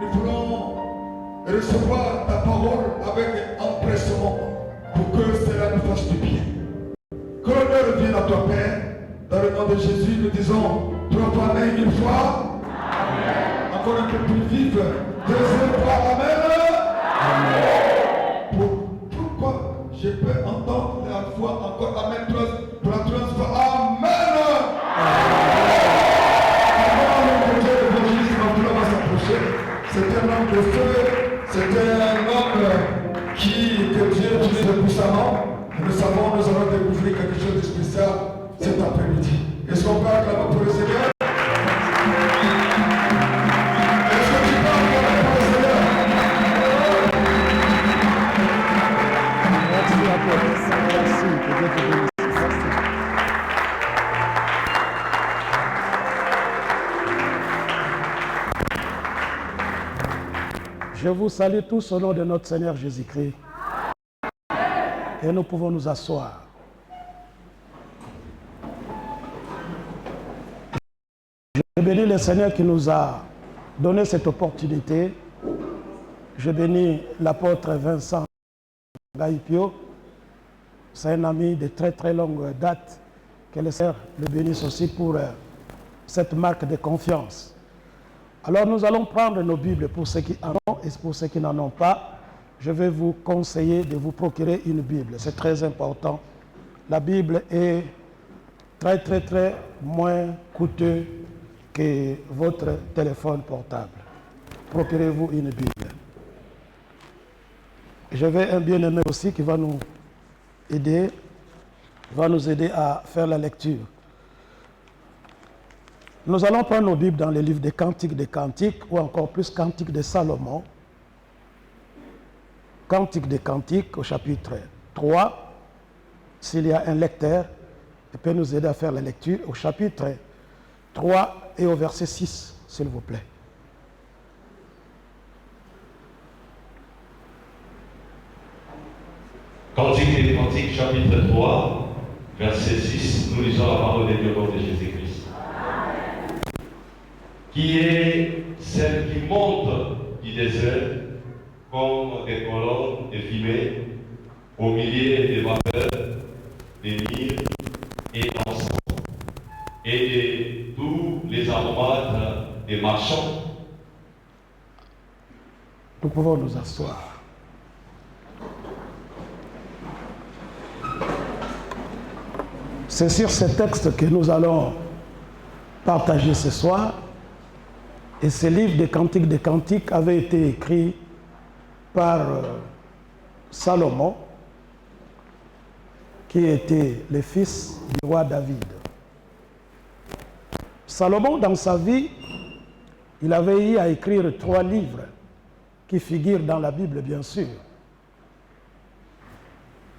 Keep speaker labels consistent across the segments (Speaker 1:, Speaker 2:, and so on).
Speaker 1: nous voulons recevoir ta parole avec empressement pour que cela nous fasse du bien. Que l'honneur revienne à toi, Père. Dans le nom de Jésus, nous disons 3 fois Amen, 1000 fois. Amen. Encore un peu plus vive. 2e fois Amen. Amen. Pourquoi je peux entendre la foi encore Amen pour la 3e fois Amen. Avant que Dieu l'évangéliste va s'approcher, c'est un homme de feu, c'est un homme que Dieu utilise puissamment. Nous savons, nous allons découvrir quelque chose de spécial cet après-midi. Est-ce qu'on peut acclamer pour le Seigneur? Est-ce que tu peux acclamer pour le Seigneur?
Speaker 2: Merci à toi. Merci. Que Dieu te bénisse. Merci. Je vous salue tous au nom de notre Seigneur Jésus-Christ. Et nous pouvons nous asseoir. Je bénis le Seigneur qui nous a donné cette opportunité. Je bénis l'apôtre Vincent Gaïpio. C'est un ami de très très longue date. Que le Seigneur le bénisse aussi pour cette marque de confiance. Alors nous allons prendre nos Bibles pour ceux qui en ont et pour ceux qui n'en ont pas. Je vais vous conseiller de vous procurer une Bible. C'est très important. La Bible est très, très, très moins coûteux que votre téléphone portable. Procurez-vous une Bible. J'avais un bien-aimé aussi qui va nous aider à faire la lecture. Nous allons prendre nos Bibles dans les livres des Cantiques ou encore plus Cantiques de Salomon. Cantique des Cantiques au chapitre 3, s'il y a un lecteur, il peut nous aider à faire la lecture au chapitre 3 et au verset 6, s'il vous plaît.
Speaker 3: Cantique des Cantiques, chapitre 3, verset 6, nous lisons la parole de Dieu au nom de Jésus-Christ. Qui est celle qui monte du désert comme des colonnes de fumée au milieu des vapeurs, des myrrhes et d'encens, et de tous les aromates des marchands.
Speaker 2: Nous pouvons nous asseoir. C'est sur ce texte que nous allons partager ce soir. Et ce livre des Cantiques avait été écrit par Salomon, qui était le fils du roi David. Salomon, dans sa vie, il avait eu à écrire 3 livres qui figurent dans la Bible, bien sûr.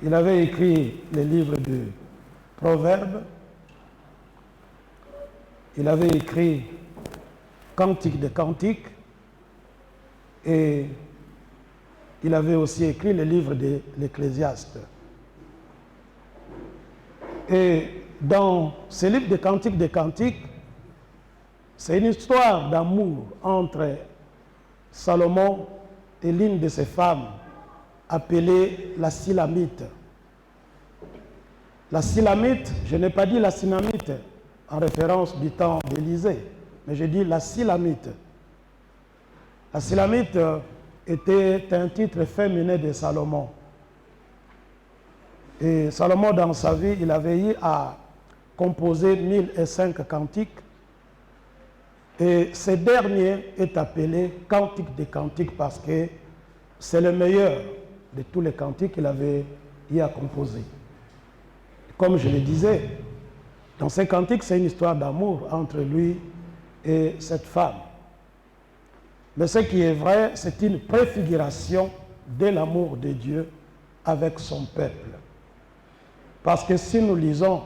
Speaker 2: Il avait écrit les livres de Proverbes, il avait écrit Cantique des Cantiques, et il avait aussi écrit le livre de l'Ecclésiaste. Et dans ce livre de Cantiques, c'est une histoire d'amour entre Salomon et l'une de ses femmes, appelée la Silamite. La Silamite, je n'ai pas dit la Sinamite en référence du temps d'Élysée, mais je dis la Silamite. La Silamite était un titre féminin de Salomon. Et Salomon, dans sa vie, il avait eu à composer 1005 cantiques. Et ce dernier est appelé Cantique des Cantiques parce que c'est le meilleur de tous les cantiques qu'il avait eu à composer. Comme je le disais, dans ces cantiques, c'est une histoire d'amour entre lui et cette femme. Mais ce qui est vrai, c'est une préfiguration de l'amour de Dieu avec son peuple. Parce que si nous lisons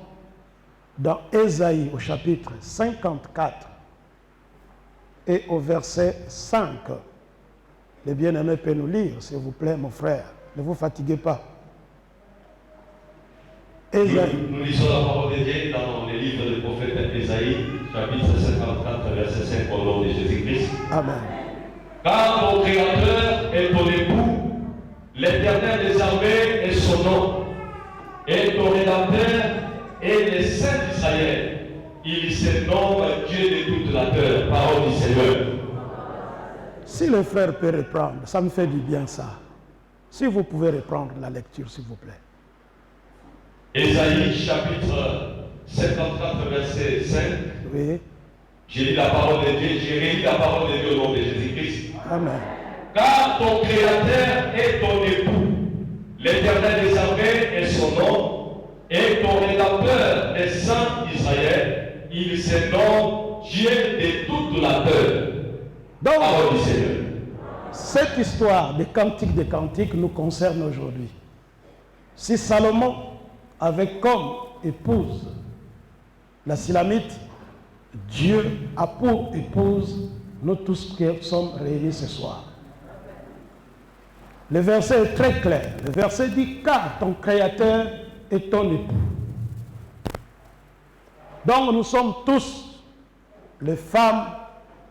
Speaker 2: dans Ésaïe au chapitre 54 et au verset 5, les bien-aimés peuvent nous lire, s'il vous plaît, mon frère. Ne vous fatiguez pas. Ésaïe.
Speaker 3: Nous lisons la parole de Dieu dans le livre du prophète Ésaïe, chapitre 54, verset 5, au nom de Jésus-Christ.
Speaker 2: Amen.
Speaker 3: Car ton Créateur est ton époux, l'Éternel des armées est son nom, et ton Rédempteur est le Saint d'Israël. Il se nomme Dieu de toute la terre. Parole du Seigneur.
Speaker 2: Si le frère peut reprendre, ça me fait du bien ça. Si vous pouvez reprendre la lecture, s'il vous plaît.
Speaker 3: Ésaïe chapitre 54, verset 5.
Speaker 2: Oui.
Speaker 3: J'ai lu la parole de Dieu, j'ai réuni la parole de Dieu au nom de Jésus-Christ.
Speaker 2: Amen.
Speaker 3: Car ton Créateur est ton époux, l'Éternel des armées est son nom, et ton Rédempteur est Saint d'Israël. Il se nomme Dieu de toute la terre.
Speaker 2: Donc,
Speaker 3: Parole du Seigneur.
Speaker 2: cette histoire des cantiques des cantiques nous concerne aujourd'hui. Si Salomon avait comme épouse la Silamite, Dieu a pour épouse nous tous qui sommes réunis ce soir. Le verset est très clair. Le verset dit « Car ton Créateur est ton époux ». Donc nous sommes tous les femmes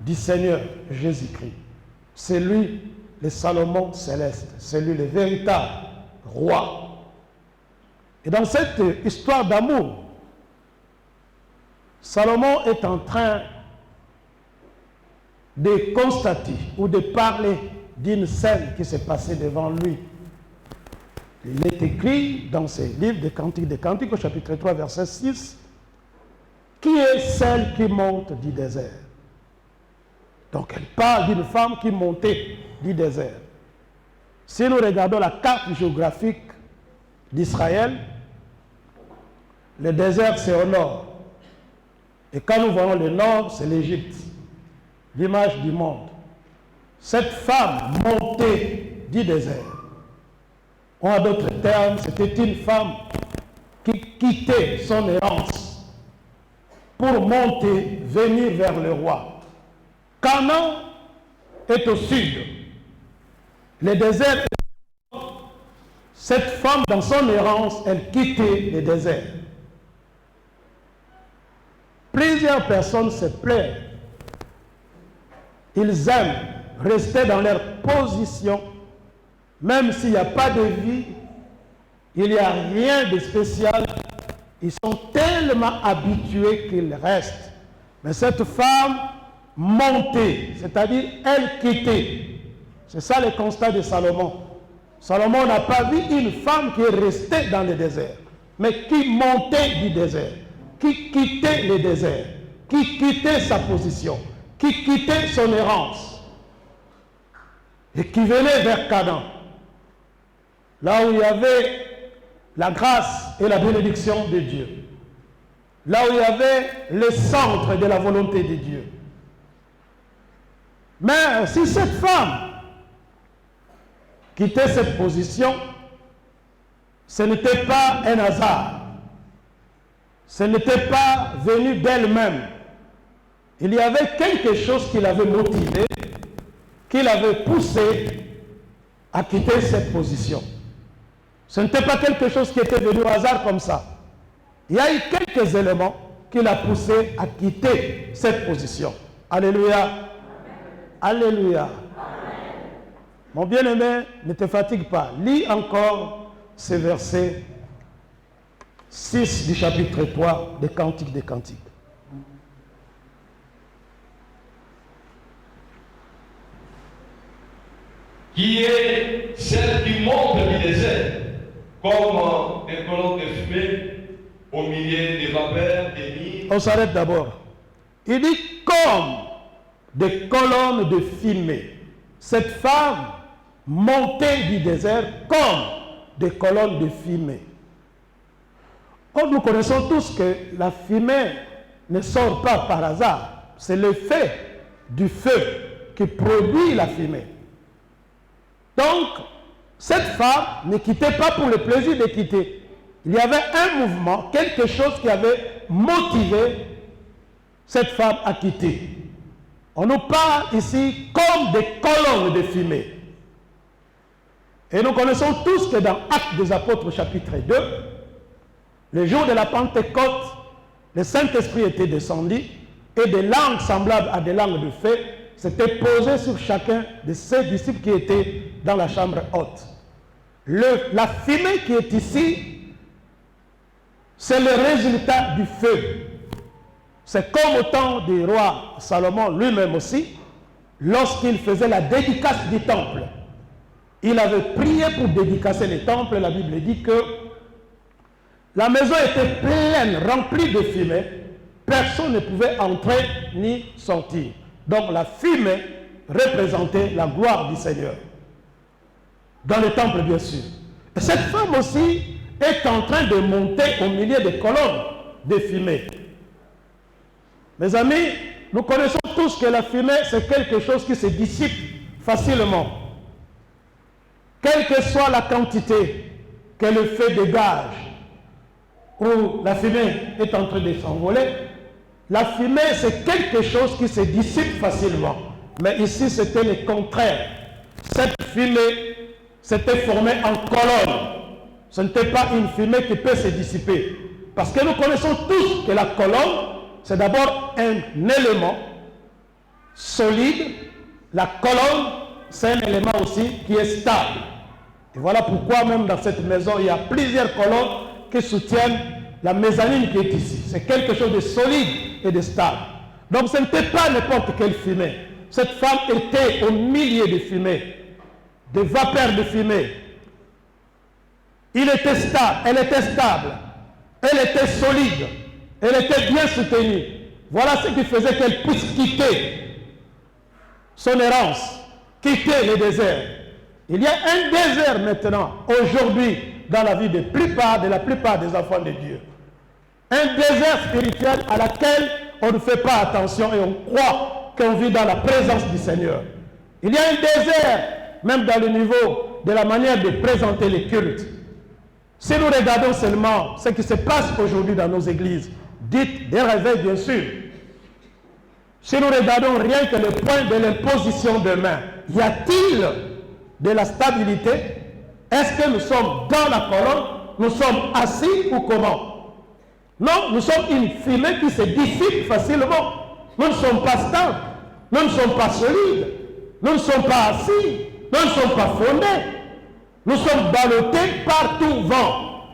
Speaker 2: du Seigneur Jésus-Christ. C'est lui le Salomon céleste, c'est lui le véritable roi. Et dans cette histoire d'amour, Salomon est en train de constater ou de parler d'une scène qui s'est passée devant lui. Il est écrit dans ce livre des Cantiques, au chapitre 3, verset 6, « Qui est celle qui monte du désert ?» Donc elle parle d'une femme qui montait du désert. Si nous regardons la carte géographique d'Israël, le désert c'est au nord. Et quand nous voyons le nord, c'est l'Égypte, l'image du monde. Cette femme montée du désert, en d'autres termes, c'était une femme qui quittait son errance pour monter, venir vers le roi. Canaan est au sud. Le désert est au nord. Cette femme, dans son errance, elle quittait le désert. Plusieurs personnes se plaignent. Ils aiment rester dans leur position, même s'il n'y a pas de vie, il n'y a rien de spécial. Ils sont tellement habitués qu'ils restent. Mais cette femme montait, c'est-à-dire elle quittait. C'est ça le constat de Salomon. Salomon n'a pas vu une femme qui est restée dans le désert, mais qui montait du désert, qui quittait le désert, qui quittait sa position, qui quittait son errance et qui venait vers Canaan, là où il y avait la grâce et la bénédiction de Dieu, là où il y avait le centre de la volonté de Dieu. Mais si cette femme quittait cette position, ce n'était pas un hasard, ce n'était pas venu d'elle-même. Il y avait quelque chose qui l'avait motivée, qui l'avait poussée à quitter cette position. Ce n'était pas quelque chose qui était venu au hasard comme ça. Il y a eu quelques éléments qui l'ont poussé à quitter cette position. Alléluia. Amen. Alléluia. Amen. Mon bien-aimé, ne te fatigue pas. Lis encore ce verset 6 du chapitre 3 des Cantiques des Cantiques.
Speaker 3: Qui est celle qui monte du désert, comme des colonnes de fumée au milieu des vapeurs, des mines.
Speaker 2: On s'arrête d'abord. Il dit comme des colonnes de fumée. Cette femme montait du désert comme des colonnes de fumée. Or, nous connaissons tous que la fumée ne sort pas par hasard. C'est l'effet du feu qui produit la fumée. Donc, cette femme ne quittait pas pour le plaisir de quitter. Il y avait un mouvement, quelque chose qui avait motivé cette femme à quitter. On nous parle ici comme des colonnes de fumée. Et nous connaissons tous que dans Actes des Apôtres chapitre 2, le jour de la Pentecôte, le Saint-Esprit était descendu et des langues semblables à des langues de feu s'était posé sur chacun de ses disciples qui étaient dans la chambre haute. La fumée qui est ici, c'est le résultat du feu. C'est comme au temps du roi Salomon lui-même aussi, lorsqu'il faisait la dédicace du temple. Il avait prié pour dédicacer le temple. La Bible dit que la maison était pleine, remplie de fumée. Personne ne pouvait entrer ni sortir. Donc la fumée représentait la gloire du Seigneur. Dans le temple, bien sûr. Et cette femme aussi est en train de monter au milieu des colonnes de fumée. Mes amis, nous connaissons tous que la fumée, c'est quelque chose qui se dissipe facilement. Quelle que soit la quantité que le feu dégage, ou la fumée est en train de s'envoler, la fumée, c'est quelque chose qui se dissipe facilement. Mais ici, c'était le contraire. Cette fumée s'était formée en colonne. Ce n'était pas une fumée qui peut se dissiper. Parce que nous connaissons tous que la colonne, c'est d'abord un élément solide. La colonne, c'est un élément aussi qui est stable. Et voilà pourquoi même dans cette maison, il y a plusieurs colonnes qui soutiennent la mezzanine qui est ici. C'est quelque chose de solide et de stable. Donc ce n'était pas n'importe quelle fumée. Cette femme était au milieu de fumée, de vapeurs de fumée. Elle était stable, elle était solide, elle était bien soutenue. Voilà ce qui faisait qu'elle puisse quitter son errance, quitter le désert. Il y a un désert maintenant, aujourd'hui, dans la vie de la plupart des enfants de Dieu. Un désert spirituel à laquelle on ne fait pas attention et on croit qu'on vit dans la présence du Seigneur. Il y a un désert, même dans le niveau de la manière de présenter les cultes. Si nous regardons seulement ce qui se passe aujourd'hui dans nos églises, dites des réveils bien sûr, si nous regardons rien que le point de l'imposition de main, y a-t-il de la stabilité? Est-ce que nous sommes dans la colonne? Nous sommes assis ou comment? Non, nous sommes une fumée qui se dissipe facilement. Nous ne sommes pas stables, nous ne sommes pas solides, nous ne sommes pas assis, nous ne sommes pas fondés. Nous sommes ballottés par tout vent.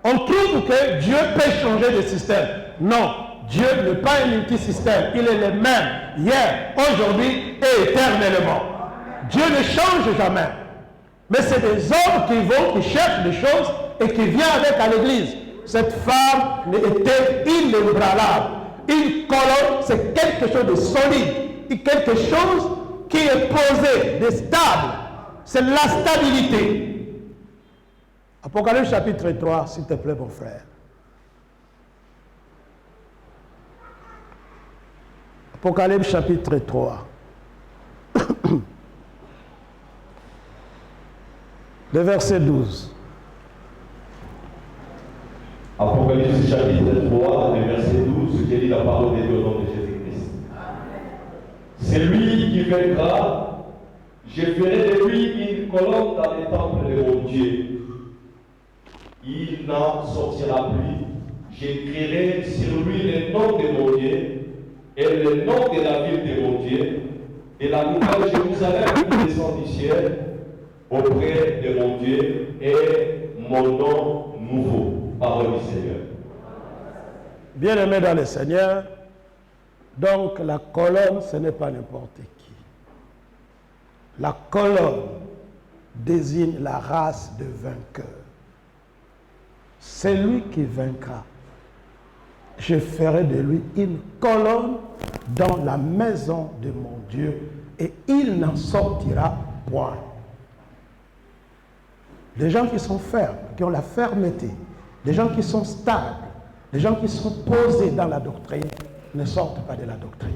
Speaker 2: On trouve que Dieu peut changer de système. Non, Dieu n'est pas un multisystème. Il est le même hier, aujourd'hui et éternellement. Dieu ne change jamais. Mais c'est des hommes qui cherchent des choses et qui viennent avec à l'église. Cette femme était inébranlable. Une colonne, c'est quelque chose de solide. Et quelque chose qui est posé, de stable. C'est la stabilité. Apocalypse chapitre 3, s'il te plaît, mon frère. Apocalypse chapitre 3. Le verset 12.
Speaker 3: Apocalypse chapitre 3, le verset 12, qui dit la parole de Dieu au nom de Jésus-Christ. C'est lui qui vaincra, je ferai de lui une colonne dans le temple de mon Dieu. Il n'en sortira plus. J'écrirai sur lui le nom de mon Dieu et le nom de la ville de mon Dieu et la nouvelle Jérusalem qui descend du ciel auprès de mon Dieu et mon nom nouveau. Parole du Seigneur.
Speaker 2: Bien-aimés dans le Seigneur, donc la colonne, ce n'est pas n'importe qui. La colonne désigne la race de vainqueurs. C'est lui qui vaincra. Je ferai de lui une colonne dans la maison de mon Dieu et il n'en sortira point. Les gens qui sont fermes, qui ont la fermeté, les gens qui sont stables, les gens qui sont posés dans la doctrine, ne sortent pas de la doctrine.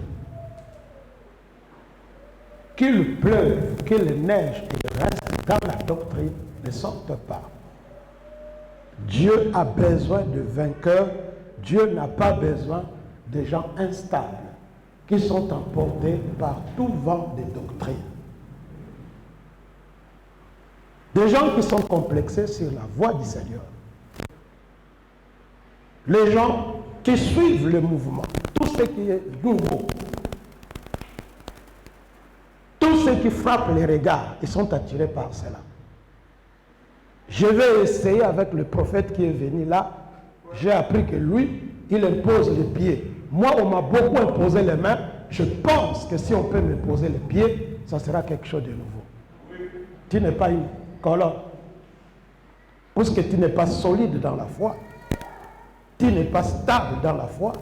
Speaker 2: Qu'il pleuve, qu'il neige, qu'ils restent dans la doctrine, ne sortent pas. Dieu a besoin de vainqueurs. Dieu n'a pas besoin de gens instables qui sont emportés par tout vent de doctrine. Des gens qui sont complexés sur la voie du Seigneur. Les gens qui suivent le mouvement, tout ce qui est nouveau. qui frappent les regards, ils sont attirés par cela. Je vais essayer avec le prophète qui est venu là. J'ai appris que lui, il impose les pieds. Moi, on m'a beaucoup imposé les mains. Je pense que si on peut me poser les pieds, ça sera quelque chose de nouveau. Tu n'es pas une colonne. Parce que tu n'es pas solide dans la foi. Tu n'es pas stable dans la foi.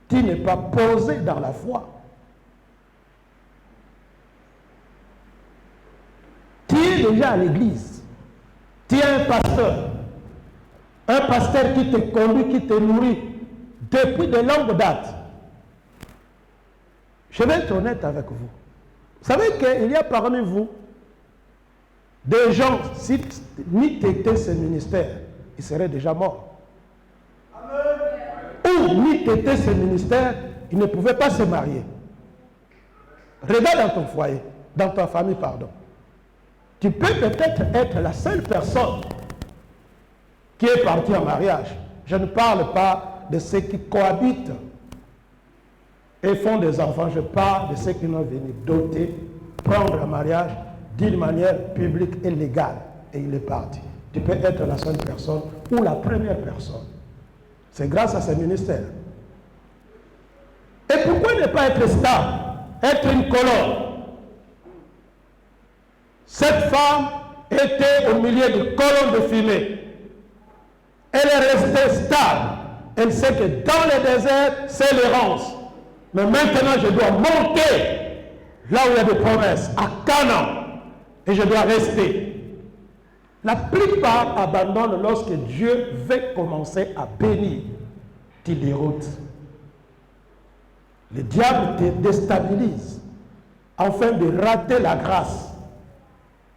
Speaker 2: Tu n'es pas posé dans la foi. Tu es déjà à l'église. Tu es un pasteur. Un pasteur qui te conduit, qui te nourrit depuis de longues dates. Je vais être honnête avec vous. Vous savez qu'il y a parmi vous des gens, si ni t'étais ce ministère, ils seraient déjà morts. Ou ni t'étais ce ministère, ils ne pouvaient pas se marier. Regarde dans ton foyer, dans ta famille, pardon. Tu peux peut-être être la seule personne qui est partie en mariage. Je ne parle pas de ceux qui cohabitent et font des enfants. Je parle de ceux qui n'ont venu doter, prendre un mariage d'une manière publique et légale. Et il est parti. Tu peux être la seule personne ou la première personne. C'est grâce à ce ministère. Et pourquoi ne pas être stable, être une colonne? Cette femme était au milieu de colonnes de fumée. Elle est restée stable. Elle sait que dans le désert, c'est l'errance. Mais maintenant, je dois monter là où il y a des promesses, à Canaan. Et je dois rester. La plupart abandonnent lorsque Dieu veut commencer à bénir. Tu déroutes. Le diable te déstabilise afin de rater la grâce.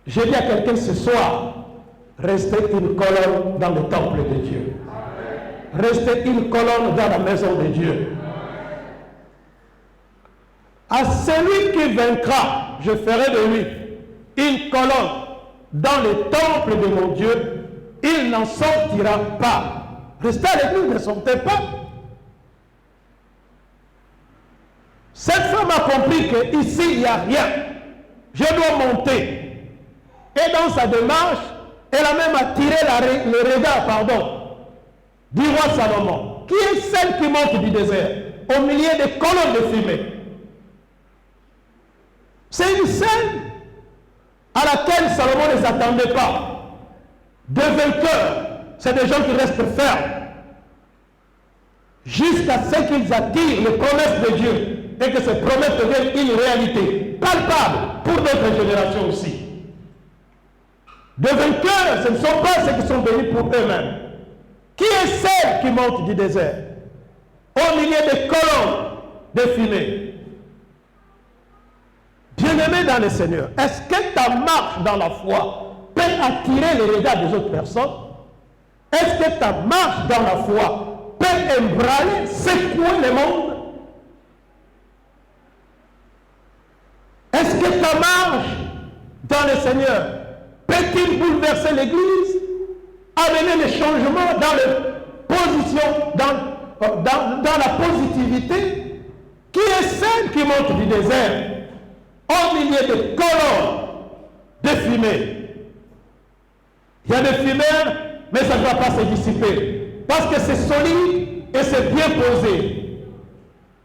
Speaker 2: Je dis à quelqu'un ce soir, restez une colonne dans le temple de Dieu. Restez une colonne dans la maison de Dieu. À celui qui vaincra, je ferai de lui une colonne dans le temple de mon Dieu. Il n'en sortira pas. Restez à l'église, ne sortez pas. Cette femme a compris qu'ici, il n'y a rien. Je dois monter. Et dans sa démarche, elle a même attiré le regard, du roi Salomon, qui est celle qui monte du désert, au milieu des colonnes de fumée. C'est une scène à laquelle Salomon ne s'attendait pas. Des vainqueurs, c'est des gens qui restent fermes, jusqu'à ce qu'ils attirent les promesses de Dieu, et que ces promesses deviennent une réalité palpable pour notre génération aussi. De vainqueurs, ce ne sont pas ceux qui sont venus pour eux-mêmes. Qui est celle qui monte du désert? Au milieu des colonnes de fumée. Bien-aimé dans le Seigneur, est-ce que ta marche dans la foi peut attirer les regards des autres personnes? Est-ce que ta marche dans la foi peut embrayer, secouer le monde? Est-ce que ta marche dans le Seigneur peut-il bouleverser l'Église, amener les changements dans les positions, dans la positivité? Qui est celle qui monte du désert au milieu de colonnes de fumée? Il y a des fumeurs, mais ça ne va pas se dissiper. Parce que c'est solide et c'est bien posé.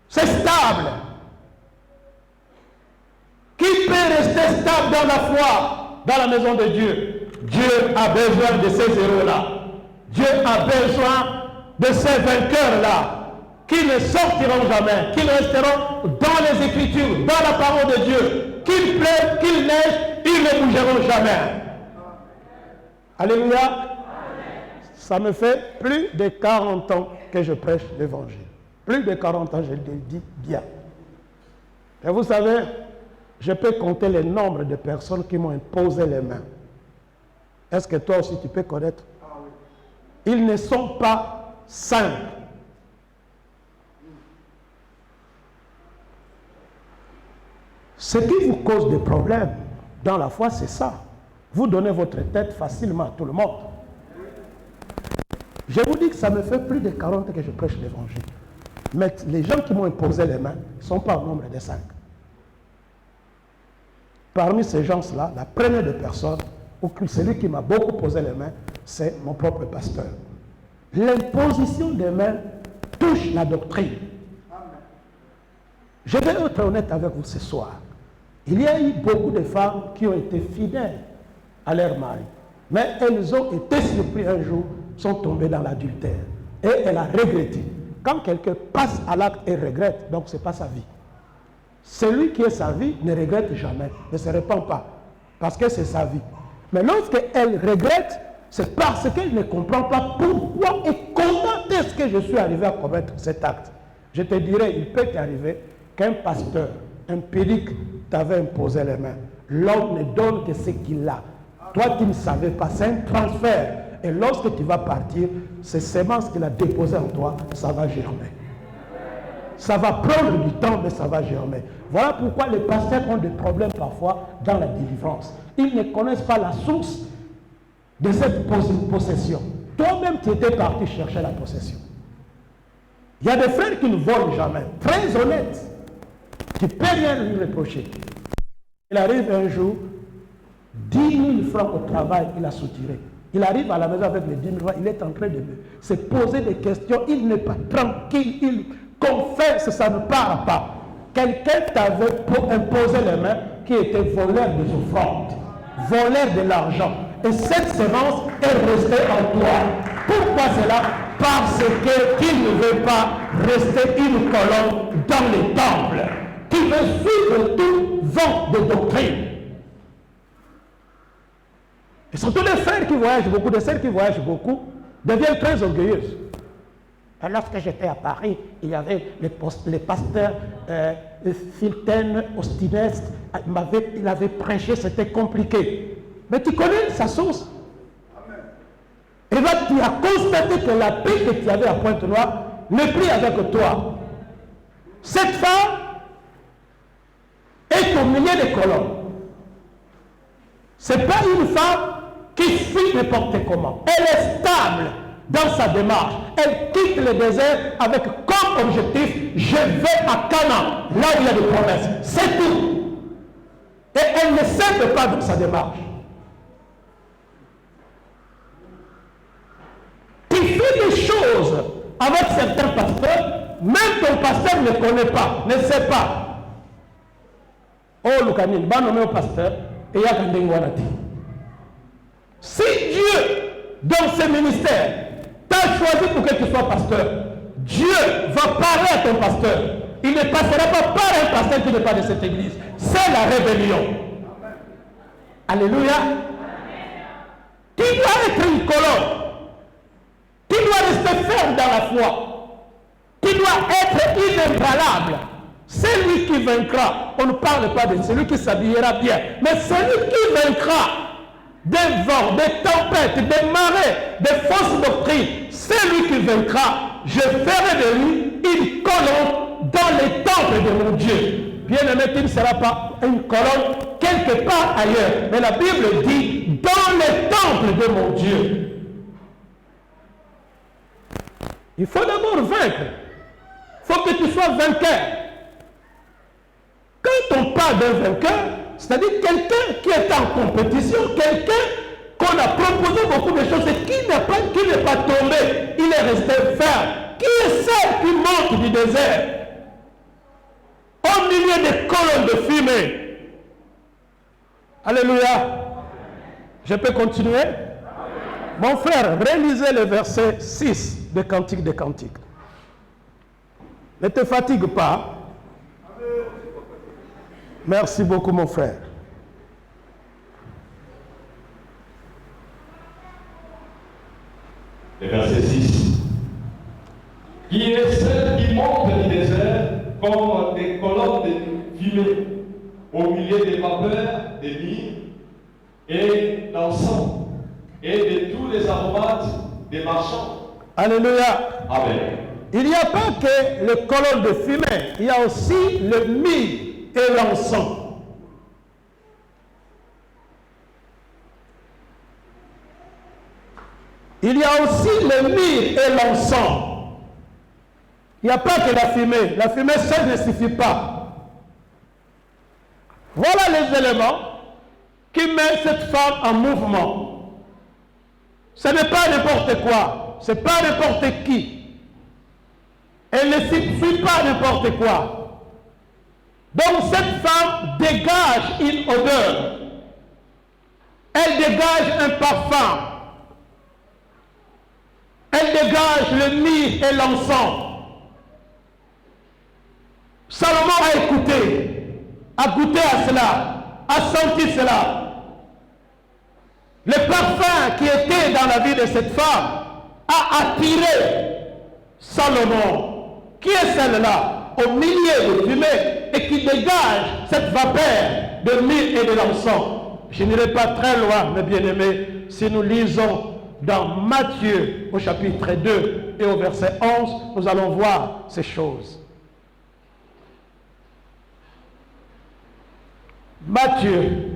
Speaker 2: C'est stable. Qui peut rester stable dans la foi? Dans la maison de Dieu. Dieu a besoin de ces héros-là. Dieu a besoin de ces vainqueurs-là qui ne sortiront jamais, qui resteront dans les Écritures, dans la parole de Dieu. Qu'il pleuve, qu'il neige, ils ne bougeront jamais. Alléluia. Ça me fait plus de 40 ans que je prêche l'Évangile. Plus de 40 ans, je le dis bien. Et vous savez, je peux compter le nombre de personnes qui m'ont imposé les mains. Est-ce que toi aussi tu peux connaître? Ils ne sont pas simples. Ce qui vous cause des problèmes dans la foi, c'est ça. Vous donnez votre tête facilement à tout le monde. Je vous dis que ça me fait plus de 40 ans que je prêche l'Évangile. Mais les gens qui m'ont imposé les mains ne sont pas au nombre de 5. Parmi ces gens-là, la première des personnes, ou celui qui m'a beaucoup posé les mains, c'est mon propre pasteur. L'imposition des mains touche la doctrine. Je vais être honnête avec vous ce soir. Il y a eu beaucoup de femmes qui ont été fidèles à leur mari. Mais elles ont été surprises un jour, sont tombées dans l'adultère. Et elle a regretté. Quand quelqu'un passe à l'acte et regrette, donc ce n'est pas sa vie. Celui qui est sa vie ne regrette jamais, ne se répand pas, parce que c'est sa vie. Mais lorsqu'elle regrette, c'est parce qu'elle ne comprend pas pourquoi et comment est-ce que je suis arrivé à commettre cet acte. Je te dirais, il peut t'arriver qu'un pasteur, un pédic, t'avait imposé les mains. L'homme ne donne que ce qu'il a. Toi, tu ne savais pas, c'est un transfert. Et lorsque tu vas partir, ces semences qu'il a déposées en toi, ça va germer. Ça va prendre du temps, mais ça va germer. Voilà pourquoi les pasteurs ont des problèmes parfois dans la délivrance. Ils ne connaissent pas la source de cette possession. Toi-même, tu étais parti chercher la possession. Il y a des frères qui ne volent jamais, très honnêtes. Tu ne peux rien lui reprocher. Il arrive un jour, 10 000 francs au travail, il a soutiré. Il arrive à la maison avec les 10 000 francs, il est en train de se poser des questions, il n'est pas tranquille, il confesse, ça ne part pas. Quelqu'un t'avait imposé les mains qui était voleur des offrandes, voleur de l'argent. Et cette semence est restée en toi. Pourquoi cela? Parce qu'il ne veut pas rester une colonne dans les temples, qui veut suivre tout vent de doctrine. Et surtout les frères qui voyagent beaucoup, les sœurs qui voyagent beaucoup, deviennent très orgueilleuses. Et lorsque j'étais à Paris, il y avait les pasteurs Filten, Ostinès, il avait prêché, c'était compliqué. Mais tu connais sa source. Et là, tu as constaté que la paix que tu avais à Pointe-Noire n'est plus avec toi. Cette femme est au milieu des colonnes. Ce n'est pas une femme qui fuit n'importe comment. Elle est stable dans sa démarche. Elle quitte le désert avec comme objectif, je vais à Canaan, là où il y a des promesses. C'est tout. Et elle ne cède pas dans sa démarche. Tu fais des choses avec certains pasteurs, même ton pasteur ne connaît pas, ne sait pas. Oh, Lucanine, va nommer au pasteur, et il y a Kandengwanati. Si Dieu, dans ce ministère, t'a choisi pour que tu sois pasteur, Dieu va parler à ton pasteur. Il ne passera pas par un pasteur qui n'est pas de cette église. C'est la rébellion. Alléluia. Tu dois être une colonne. Tu dois rester ferme dans la foi. Tu dois être inébranlable. Celui qui vaincra, on ne parle pas de celui qui s'habillera bien, mais celui qui vaincra des vents, des tempêtes, des marées, des fausses doctrines, celui qui vaincra, je ferai de lui une colonne dans les temples de mon Dieu. Bien-aimé, tu ne seras pas une colonne quelque part ailleurs, mais la Bible dit dans les temples de mon Dieu. Il faut d'abord vaincre. Il faut que tu sois vainqueur. Quand on parle d'un vainqueur, c'est-à-dire quelqu'un qui est en compétition, quelqu'un qu'on a proposé beaucoup de choses et qui n'est pas tombé, il est resté ferme. Qui est celle qui monte du désert au milieu des colonnes de fumée? Alléluia. Je peux continuer? Mon frère, relisez le verset 6 de Cantique des Cantiques. Ne te fatigue pas. Merci beaucoup, mon frère.
Speaker 3: Le verset 6. Qui est celle qui monte du désert comme des colonnes de fumée au milieu des vapeurs, des myrrhes et d'encens et de tous les aromates des marchands.
Speaker 2: Alléluia.
Speaker 3: Amen.
Speaker 2: Il n'y a pas que les colonnes de fumée, il y a aussi le myrrhe et l'encens. Il y a aussi le myrrhe et l'encens. Il n'y a pas que la fumée. La fumée seule ne suffit pas. Voilà les éléments qui met cette femme en mouvement. Ce n'est pas n'importe quoi, ce n'est pas n'importe qui. Elle ne suit pas n'importe quoi. Donc cette femme dégage une odeur. Elle dégage un parfum. Elle dégage le myrrhe et l'encens. Salomon a écouté, a goûté à cela, a senti cela. Le parfum qui était dans la vie de cette femme a attiré Salomon. Qui est celle-là, au milieu de fumée, et qui dégage cette vapeur de myrrhe et de l'encens? Je n'irai pas très loin, mes bien-aimés, si nous lisons dans Matthieu au chapitre 2 et au verset 11, nous allons voir ces choses. Matthieu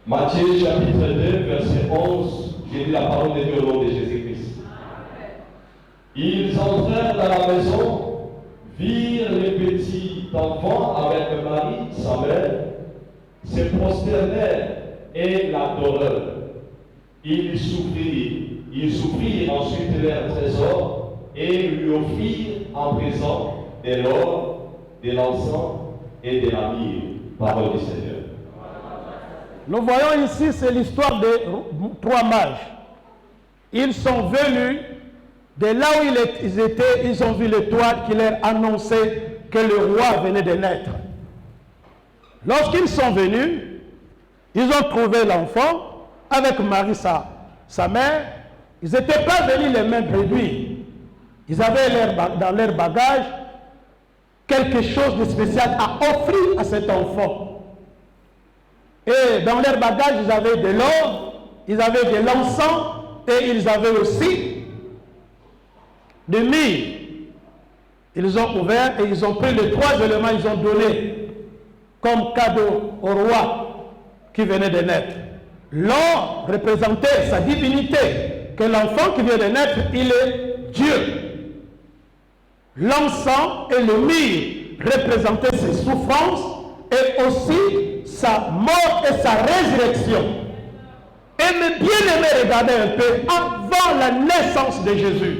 Speaker 3: chapitre 2, verset 11, j'ai dit la parole de Dieu au nom de Jésus-Christ. Ils entrèrent dans la maison, virent le petit enfant avec Marie, sa mère, se prosternèrent et l'adorèrent. Ils souffrirent ensuite leur trésor et lui offrirent en présent de l'or, de l'encens et de la myrrhe. Parole du Seigneur.
Speaker 2: Nous voyons ici, c'est l'histoire de 3 mages. Ils sont venus de là où ils étaient, ils ont vu l'étoile qui leur annonçait que le roi venait de naître. Lorsqu'ils sont venus, ils ont trouvé l'enfant avec Marie, sa mère. Ils n'étaient pas venus les mains réduites. Ils avaient dans leur bagage quelque chose de spécial à offrir à cet enfant. Et dans leur bagage, ils avaient de l'or, ils avaient de l'encens et ils avaient aussi de myrrhe. Ils ont ouvert et ils ont pris les 3 éléments, ils ont donné comme cadeau au roi qui venait de naître. L'or représentait sa divinité, que l'enfant qui vient de naître, il est Dieu. L'encens et le myrrhe représentaient ses souffrances et aussi sa mort et sa résurrection. Et mes bien-aimés, regardez un peu, avant la naissance de Jésus,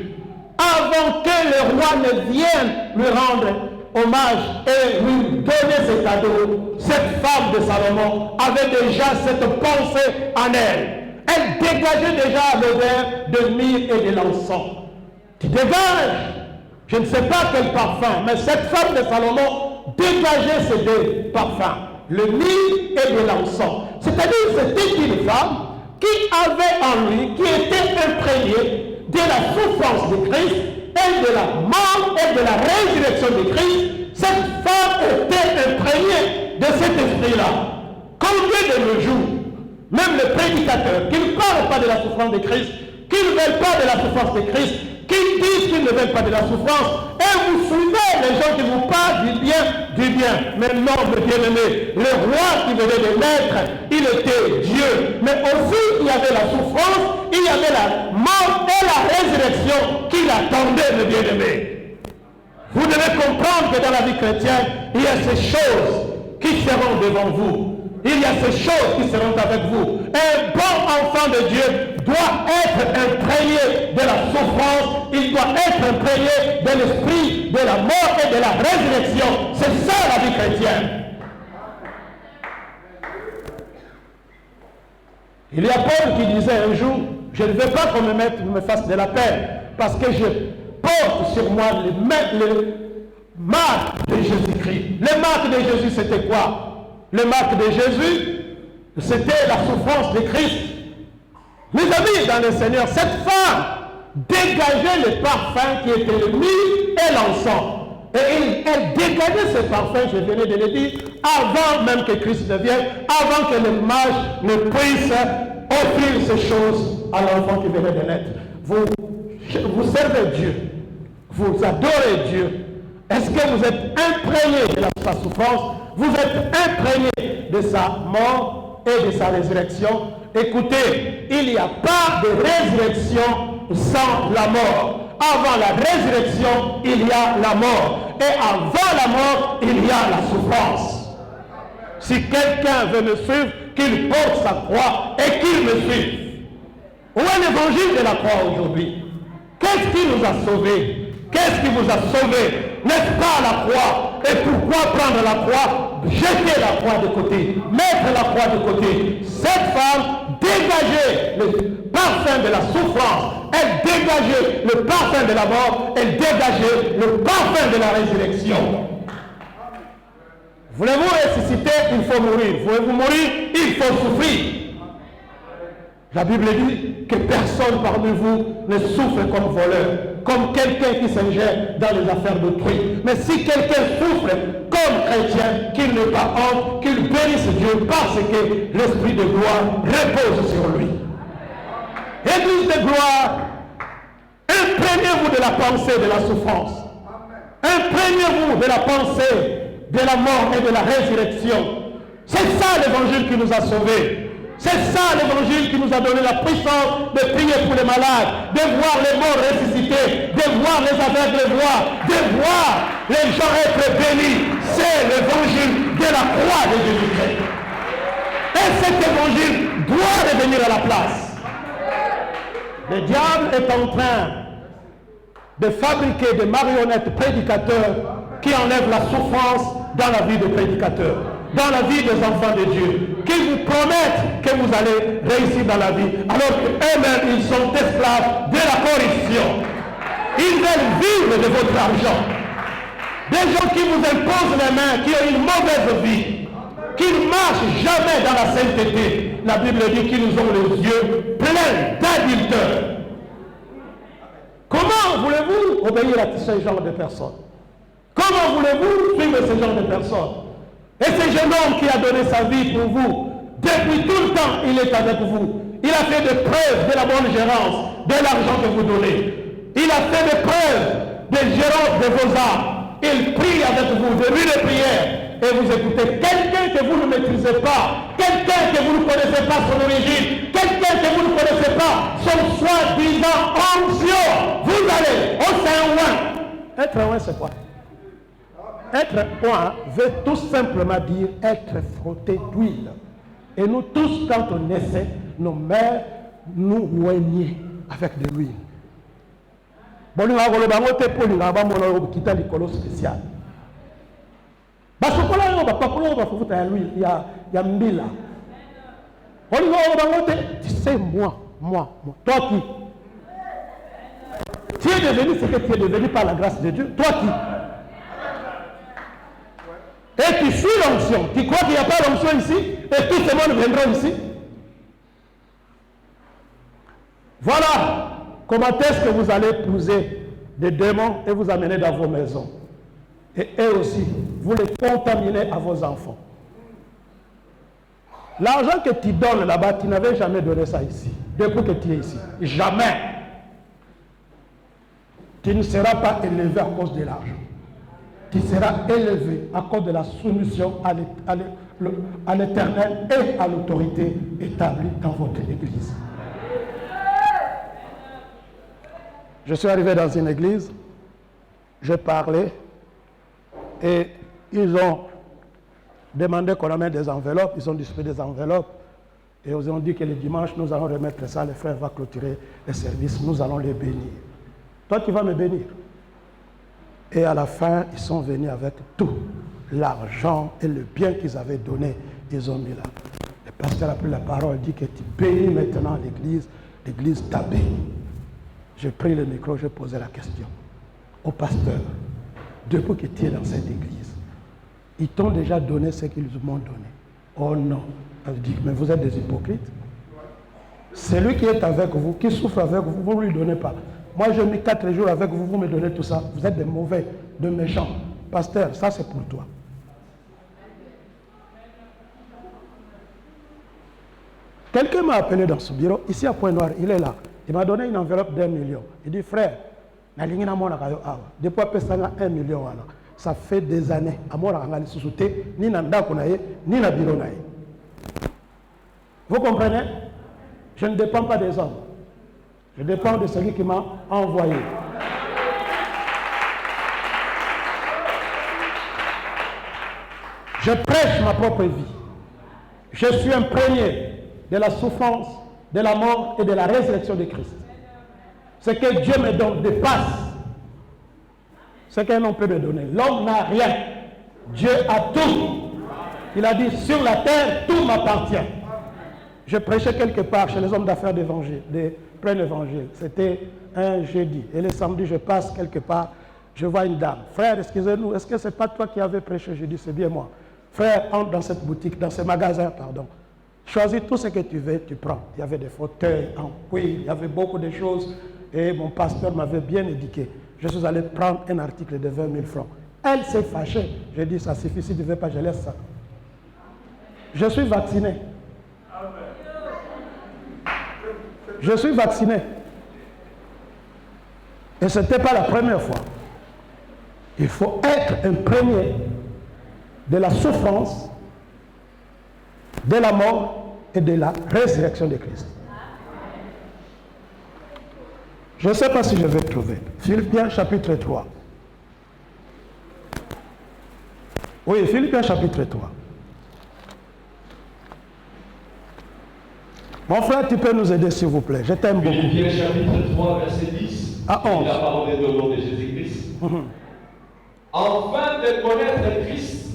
Speaker 2: avant que le roi ne vienne lui rendre hommage et lui donner ses cadeaux, cette femme de Salomon avait déjà cette pensée en elle. Elle dégageait déjà l'odeur de myrrhe et de l'encens. Qui dégage, je ne sais pas quel parfum, mais cette femme de Salomon dégageait ces 2 parfums, le myrrhe et de l'encens. C'est-à-dire c'était une femme qui avait en lui, qui était imprégnée de la souffrance de Christ et de la mort et de la résurrection de Christ. Cette femme était imprégnée de cet esprit-là. Combien de nos jours, même les prédicateurs qui ne parlent pas de la souffrance de Christ, qui ne veulent pas de la souffrance de Christ, qui disent qu'ils ne veulent pas de la souffrance, et vous suivez les gens qui vous parlent du bien, mais non, mes bien-aimés, le roi qui venait de naître, il était Dieu, mais aussi il y avait la souffrance, il y avait la mort et la résurrection qui l'attendait, mes bien-aimés. Vous devez comprendre que dans la vie chrétienne, il y a ces choses qui seront devant vous. Il y a ces choses qui seront avec vous. Un bon enfant de Dieu doit être imprégné de la souffrance, il doit être imprégné de l'esprit de la mort et de la résurrection. C'est ça la vie chrétienne. Il y a Paul qui disait un jour, je ne veux pas qu'on me fasse de la peine, parce que je porte sur moi les marques de Jésus-Christ. Les marques de Jésus, c'était quoi? Les marques de Jésus, c'était la souffrance de Christ. Mes amis, dans le Seigneur, cette femme dégageait le parfum qui était le myrrhe et l'encens. Et elle dégageait ce parfum, je venais de le dire, avant même que Christ ne vienne, avant que les mages ne puissent offrir ces choses à l'enfant qui venait de naître. Vous servez Dieu, vous adorez Dieu. Est-ce que vous êtes imprégné de sa souffrance? Vous êtes imprégné de sa mort et de sa résurrection? Écoutez, il n'y a pas de résurrection sans la mort. Avant la résurrection, il y a la mort. Et avant la mort, il y a la souffrance. Si quelqu'un veut me suivre, qu'il porte sa croix et qu'il me suive. Où est l'évangile de la croix aujourd'hui? Qu'est-ce qui nous a sauvés? Qu'est-ce qui vous a sauvés? N'est-ce pas la croix? Et pourquoi prendre la croix? Jeter la croix de côté, mettre la croix de côté. Cette femme dégageait le parfum de la souffrance, elle dégageait le parfum de la mort, elle dégageait le parfum de la résurrection. Voulez-vous ressusciter? Il faut mourir. Voulez-vous mourir? Il faut souffrir. La Bible dit que personne parmi vous ne souffre comme voleur, comme quelqu'un qui s'ingère dans les affaires d'autrui. Mais si quelqu'un souffre comme chrétien, qu'il n'ait pas honte, qu'il bénisse Dieu parce que l'esprit de gloire repose sur lui. Église de gloire, imprégnez-vous de la pensée de la souffrance. Imprégnez-vous de la pensée de la mort et de la résurrection. C'est ça l'évangile qui nous a sauvés. C'est ça l'évangile qui nous a donné la puissance de prier pour les malades, de voir les morts ressuscités, de voir les aveugles voir, de voir les gens être bénis. C'est l'évangile de la croix de Jésus-Christ. Et cet évangile doit revenir à la place. Le diable est en train de fabriquer des marionnettes prédicateurs qui enlèvent la souffrance dans la vie des prédicateurs, dans la vie des enfants de Dieu, qui vous promettent que vous allez réussir dans la vie, alors qu'eux-mêmes, ils sont esclaves de la corruption. Ils veulent vivre de votre argent. Des gens qui vous imposent les mains, qui ont une mauvaise vie, qui ne marchent jamais dans la sainteté. La Bible dit qu'ils ont les yeux pleins d'adultère. Comment voulez-vous obéir à ce genre de personnes? Comment voulez-vous suivre ce genre de personnes? Et ce jeune homme qui a donné sa vie pour vous, depuis tout le temps, il est avec vous. Il a fait des preuves de la bonne gérance, de l'argent que vous donnez. Il a fait des preuves de gérance de vos âmes. Il prie avec vous, de nuit de prière. Et vous écoutez quelqu'un que vous ne maîtrisez pas, quelqu'un que vous ne connaissez pas son origine, quelqu'un que vous ne connaissez pas son soi-disant onction. Vous allez au Saint-Ouen. Être ouen, c'est quoi? Être oint veut tout simplement dire être frotté d'huile. Et nous tous, quand on essaie, nos mères nous oignaient avec de l'huile. Bon, nous avons le bango te pour nous avons mon quitter l'école spécial. Parce que là, on va pas pour foutre à l'huile. Il y a mbila. On y va au bango te. Tu sais moi. Toi qui? Tu es devenu ce que tu es devenu par la grâce de Dieu. Toi qui? Et tu suis l'onction. Tu crois qu'il n'y a pas l'onction ici? Et tout ce monde viendra ici? Voilà comment est-ce que vous allez épouser des démons et vous amener dans vos maisons. Et eux aussi, vous les contaminez à vos enfants. L'argent que tu donnes là-bas, tu n'avais jamais donné ça ici. Depuis que tu es ici. Jamais. Tu ne seras pas élevé à cause de l'argent. Tu seras élevé à cause de la soumission à l'Éternel et à l'autorité établie dans votre église. Je suis arrivé dans une église, j'ai parlé et ils ont demandé qu'on amène des enveloppes, ils ont distribué des enveloppes et ils ont dit que le dimanche nous allons remettre ça, les frères vont clôturer les services, nous allons les bénir. Toi tu vas me bénir. Et à la fin, ils sont venus avec tout l'argent et le bien qu'ils avaient donné, ils ont mis là. Le pasteur a pris la parole, dit que tu bénis maintenant l'église, l'église t'a béni. J'ai pris le micro, j'ai posé la question au pasteur. Depuis que tu es dans cette église, ils t'ont déjà donné ce qu'ils m'ont donné. Oh non. Elle dit, mais vous êtes des hypocrites. Celui qui est avec vous, qui souffre avec vous, vous ne lui donnez pas. Moi, j'ai mis 4 jours avec vous, vous me donnez tout ça. Vous êtes des mauvais, des méchants. Pasteur, ça c'est pour toi. Quelqu'un m'a appelé dans ce bureau, ici à Pointe-Noire, il est là. Il m'a donné une enveloppe d'1 million. Il dit, frère, depuis que 1 million, ça fait des années. Vous comprenez? Je ne dépends pas des hommes. Je dépends de celui qui m'a envoyé. Je prêche ma propre vie. Je suis imprégné de la souffrance, de la mort et de la résurrection de Christ. Ce que Dieu me donne dépasse ce qu'un homme peut me donner. L'homme n'a rien. Dieu a tout. Il a dit, sur la terre, tout m'appartient. Je prêchais quelque part chez les hommes d'affaires d'évangile, de plein évangile. C'était un jeudi. Et le samedi, je passe quelque part, je vois une dame. Frère, excusez-nous, est-ce que ce n'est pas toi qui avais prêché jeudi? C'est bien moi. Frère, entre dans cette boutique, dans ce magasin, pardon. Choisis tout ce que tu veux, tu prends. Il y avait des fauteuils en cuir, il y avait beaucoup de choses. Et mon pasteur m'avait bien éduqué. Je suis allé prendre un article de 20 000 francs. Elle s'est fâchée. J'ai dit, ça suffit, si tu ne veux pas, je laisse ça. Je suis vacciné. Je suis vacciné. Et ce n'était pas la première fois. Il faut être imprégné de la souffrance, de la mort et de la résurrection de Christ. Je ne sais pas si je vais trouver. Philippiens chapitre 3. Oui, Philippiens chapitre 3. Mon frère, tu peux nous aider s'il vous plaît. Je t'aime beaucoup.
Speaker 3: Philippiens chapitre 3, verset 10.
Speaker 2: À 11.
Speaker 3: La parole est au nom de Jésus-Christ. Afin de connaître Christ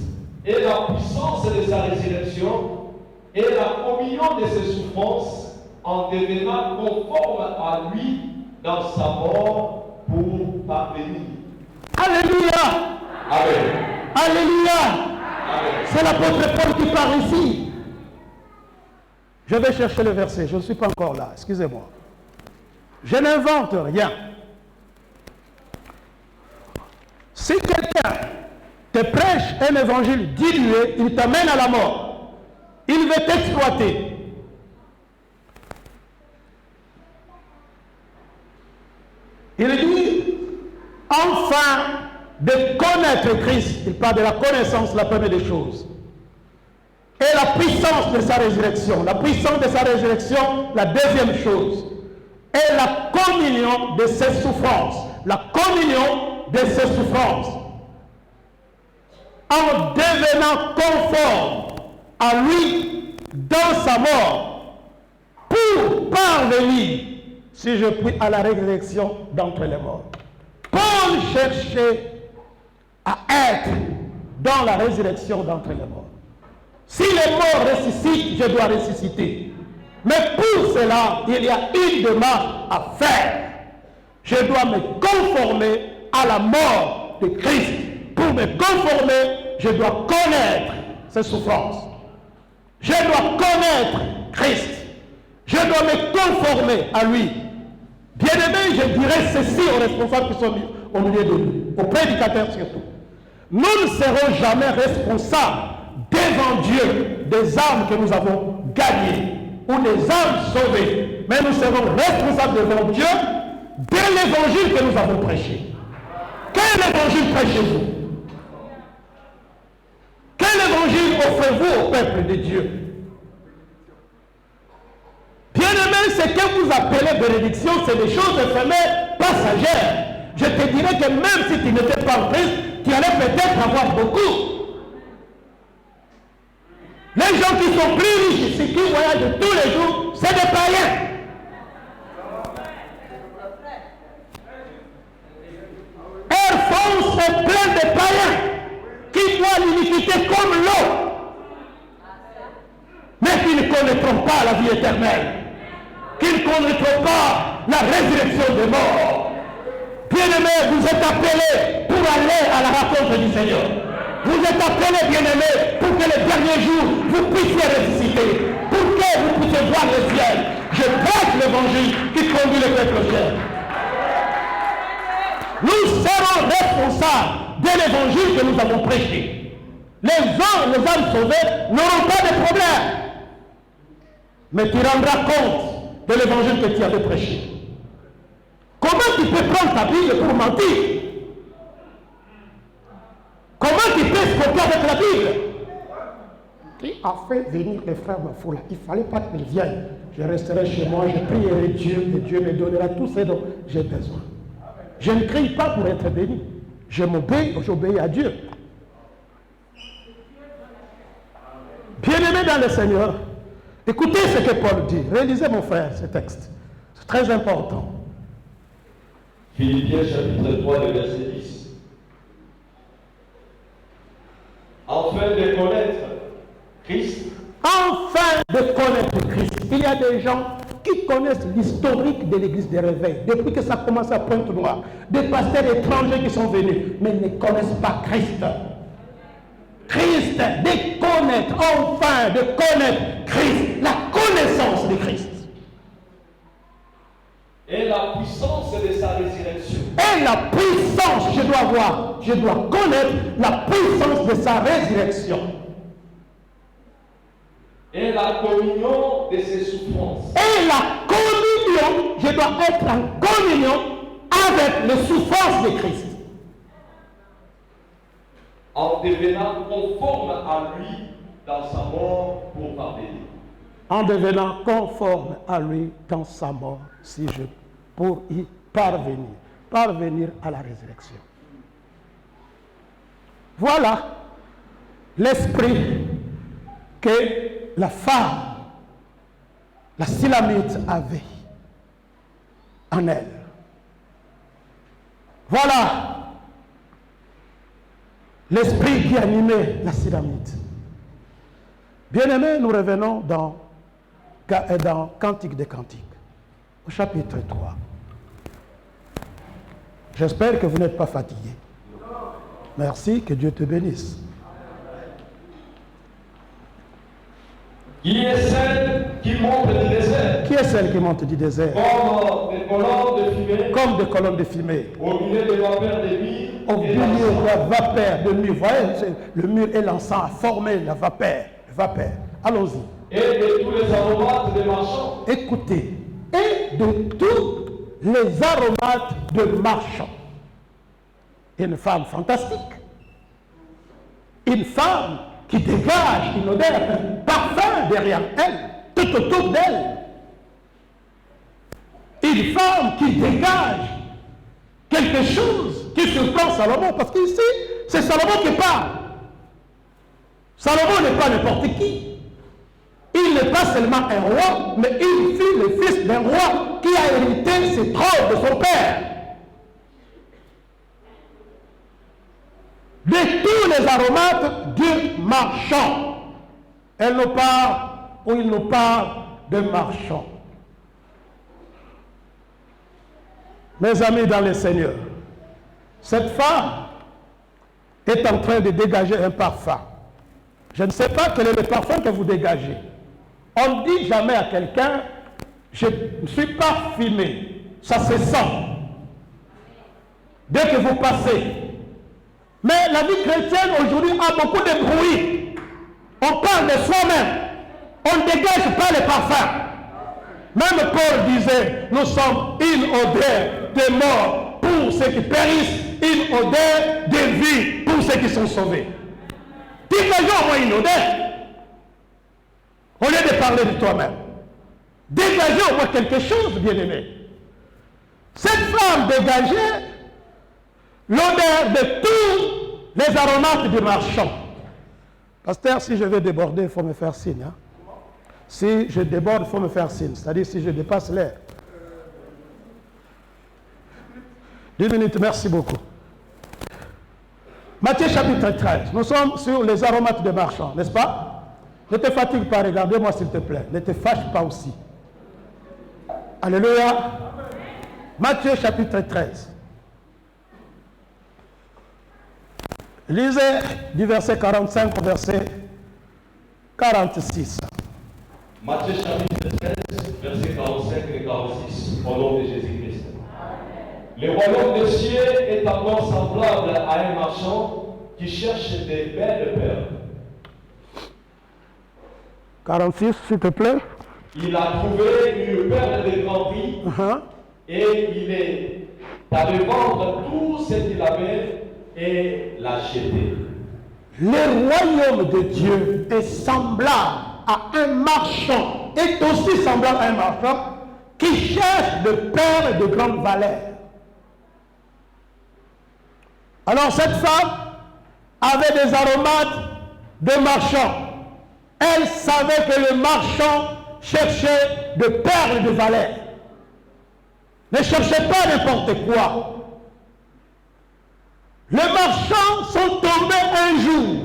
Speaker 3: et la puissance de sa résurrection et la communion de ses souffrances en devenant conforme à lui dans sa mort pour parvenir.
Speaker 2: Alléluia!
Speaker 3: Amen.
Speaker 2: Alléluia!
Speaker 3: Amen.
Speaker 2: C'est l'apôtre Paul qui parle ici. Je vais chercher le verset, je ne suis pas encore là, excusez-moi. Je n'invente rien. Si quelqu'un te prêche un évangile dilué, il t'amène à la mort. Il veut t'exploiter. Il dit, enfin, de connaître Christ. Il parle de la connaissance, la première des choses. Et la puissance de sa résurrection. La puissance de sa résurrection, la deuxième chose. Et la communion de ses souffrances. La communion de ses souffrances. En devenant conforme à lui dans sa mort. Pour parvenir, si je puis, à la résurrection d'entre les morts. Paul cherchait à être dans la résurrection d'entre les morts. Si les morts ressuscitent, je dois ressusciter. Mais pour cela, il y a une démarche à faire. Je dois me conformer à la mort de Christ. Pour me conformer, je dois connaître ses souffrances. Je dois connaître Christ. Je dois me conformer à lui. Bien-aimés, je dirais ceci aux responsables qui sont au milieu de nous, aux prédicateurs surtout. Nous ne serons jamais responsables devant Dieu des âmes que nous avons gagnées ou des âmes sauvées. Mais nous serons responsables devant Dieu de l'évangile que nous avons prêché. Quel évangile prêchez-vous? Quel évangile offrez-vous au peuple de Dieu? Bien-aimé, ce que vous appelez bénédiction, c'est des choses éphémères, passagères. Je te dirais que même si tu n'étais pas en Christ, tu allais peut-être avoir beaucoup. Les gens qui sont plus riches ici, qui voyagent tous les jours, c'est des païens. Air France est plein de païens qui voient l'iniquité comme l'eau, mais qui ne connaîtront pas la vie éternelle, qui ne connaîtront pas la résurrection des morts. Bien-aimés, vous êtes appelés pour aller à la rencontre du Seigneur. Vous êtes appelés, bien-aimés, pour que les derniers jours, vous puissiez ressusciter, pour que vous puissiez voir le ciel. Je prêche l'évangile qui conduit le peuple au ciel. Nous serons responsables de l'évangile que nous avons prêché. Les âmes sauvées n'auront pas de problème. Mais tu rendras compte de l'évangile que tu avais prêché. Comment tu peux prendre ta Bible pour mentir? Comment tu peux se copier avec la Bible? Qui a fait venir les frères Mafoula? Il ne fallait pas qu'ils viennent. Je resterai chez moi, je prierai Dieu et Dieu me donnera tout ce dont j'ai besoin. Je ne crie pas pour être béni. Je m'obéis, j'obéis à Dieu. Bien-aimés dans le Seigneur, écoutez ce que Paul dit. Réalisez, mon frère, ce texte. C'est très important.
Speaker 3: Philippiens chapitre 3, le verset 10. Afin de connaître Christ.
Speaker 2: Enfin de connaître Christ. Il y a des gens qui connaissent l'historique de l'église des réveils, depuis que ça commence à Pointe-Noire, des pasteurs étrangers qui sont venus, mais ils ne connaissent pas Christ. Christ, de connaître, enfin de connaître Christ, la connaissance de Christ.
Speaker 3: Et la puissance de sa résurrection.
Speaker 2: Et la puissance, je dois connaître la puissance de sa résurrection.
Speaker 3: Et la communion de ses souffrances.
Speaker 2: Et la communion, je dois être en communion avec les souffrances de Christ.
Speaker 3: En devenant conforme à lui dans sa mort pour parvenir.
Speaker 2: En devenant conforme à lui dans sa mort, pour y parvenir à la résurrection. Voilà l'esprit que la femme, la Silamite, avait en elle. Voilà l'esprit qui animait la Silamite. Bien-aimés, nous revenons dans Cantique des Cantiques, au chapitre 3. J'espère que vous n'êtes pas fatigués. Merci, que Dieu te bénisse.
Speaker 3: Qui est celle qui monte du désert?
Speaker 2: Qui est celle qui monte du désert?
Speaker 3: Comme des colonnes de fumée.
Speaker 2: Comme des colonnes de fumée.
Speaker 3: Au milieu des vapeurs de myrrhe.
Speaker 2: Au milieu de la vapeur de myrrhe. Vous voyez, le myrrhe et l'encens a formé la vapeur. Allons-y.
Speaker 3: Et de tous les aromates des marchands.
Speaker 2: Écoutez. Et de tous les aromates de marchands. Une femme fantastique. Une femme qui dégage une odeur, un parfum derrière elle, tout autour d'elle. Une femme qui dégage quelque chose qui surprend Salomon, parce qu'ici, c'est Salomon qui parle. Salomon n'est pas n'importe qui. Il n'est pas seulement un roi, mais il fut le fils d'un roi qui a hérité ses trônes de son père. De tous les aromates du marchand. Elle nous parle, ou il nous parle de marchand. Mes amis dans le Seigneur, cette femme est en train de dégager un parfum. Je ne sais pas quel est le parfum que vous dégagez. On ne dit jamais à quelqu'un, je ne suis pas fumé. Ça se sent. Dès que vous passez. Mais la vie chrétienne aujourd'hui a beaucoup de bruit. On parle de soi-même. On ne dégage pas les parfums. Même Paul disait, nous sommes une odeur de mort pour ceux qui périssent, une odeur de vie pour ceux qui sont sauvés. Dégageons au moins une odeur. Au lieu de parler de toi-même. Dégagez au moins quelque chose, bien-aimé. Cette femme dégageait l'odeur de tous les aromates du marchand. Pasteur, si je vais déborder, il faut me faire signe. Hein? Si je déborde, il faut me faire signe. C'est-à-dire si je dépasse l'air. 2 minutes, merci beaucoup. Matthieu chapitre 13. Nous sommes sur les aromates des marchands, n'est-ce pas? Ne te fatigue pas, regarde-moi s'il te plaît. Ne te fâche pas aussi. Alléluia. Matthieu chapitre 13. Lisez du verset 45 au verset 46.
Speaker 3: Matthieu chapitre 13, verset 45 et 46, au nom de Jésus-Christ. Le royaume des cieux est encore semblable à un marchand qui cherche des belles perles.
Speaker 2: 46, s'il te plaît.
Speaker 3: Il a trouvé une perle de grand prix et il est allé vendre tout ce qu'il avait et l'acheter.
Speaker 2: Le royaume de Dieu est semblable à un marchand, est aussi semblable à un marchand qui cherche des perles de grande valeur. Alors cette femme avait des aromates de marchand. Elle savait que le marchand cherchait de perles de valeur. Ne cherchait pas n'importe quoi. Les marchands sont tombés un jour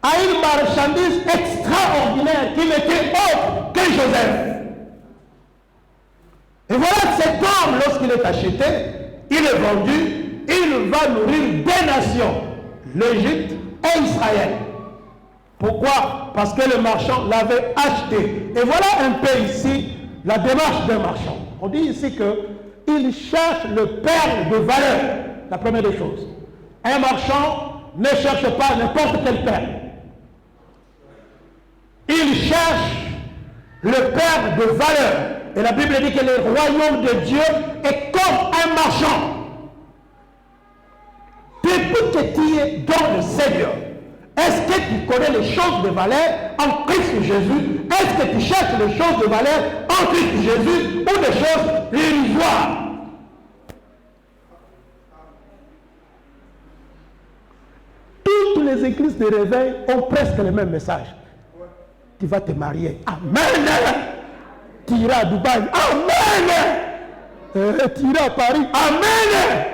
Speaker 2: à une marchandise extraordinaire qui n'était autre que Joseph. Et voilà que cet homme, lorsqu'il est acheté, il est vendu, il va nourrir des nations, l'Égypte et Israël. Pourquoi? Parce que le marchand l'avait acheté. Et voilà un peu ici la démarche d'un marchand. On dit ici qu'il cherche le perle de valeur. La première des choses. Un marchand ne cherche pas n'importe quelle perle. Il cherche le perle de valeur. Et la Bible dit que le royaume de Dieu est comme un marchand. Depuis que tu es dans le Seigneur, est-ce que tu connais les choses de valeur en Christ Jésus? Est-ce que tu cherches les choses de valeur en Christ Jésus ou des choses illusoires? Toutes les églises de réveil ont presque le même message. Tu vas te marier. Amen. Tu iras à Dubaï. Amen. Tu iras à Paris. Amen.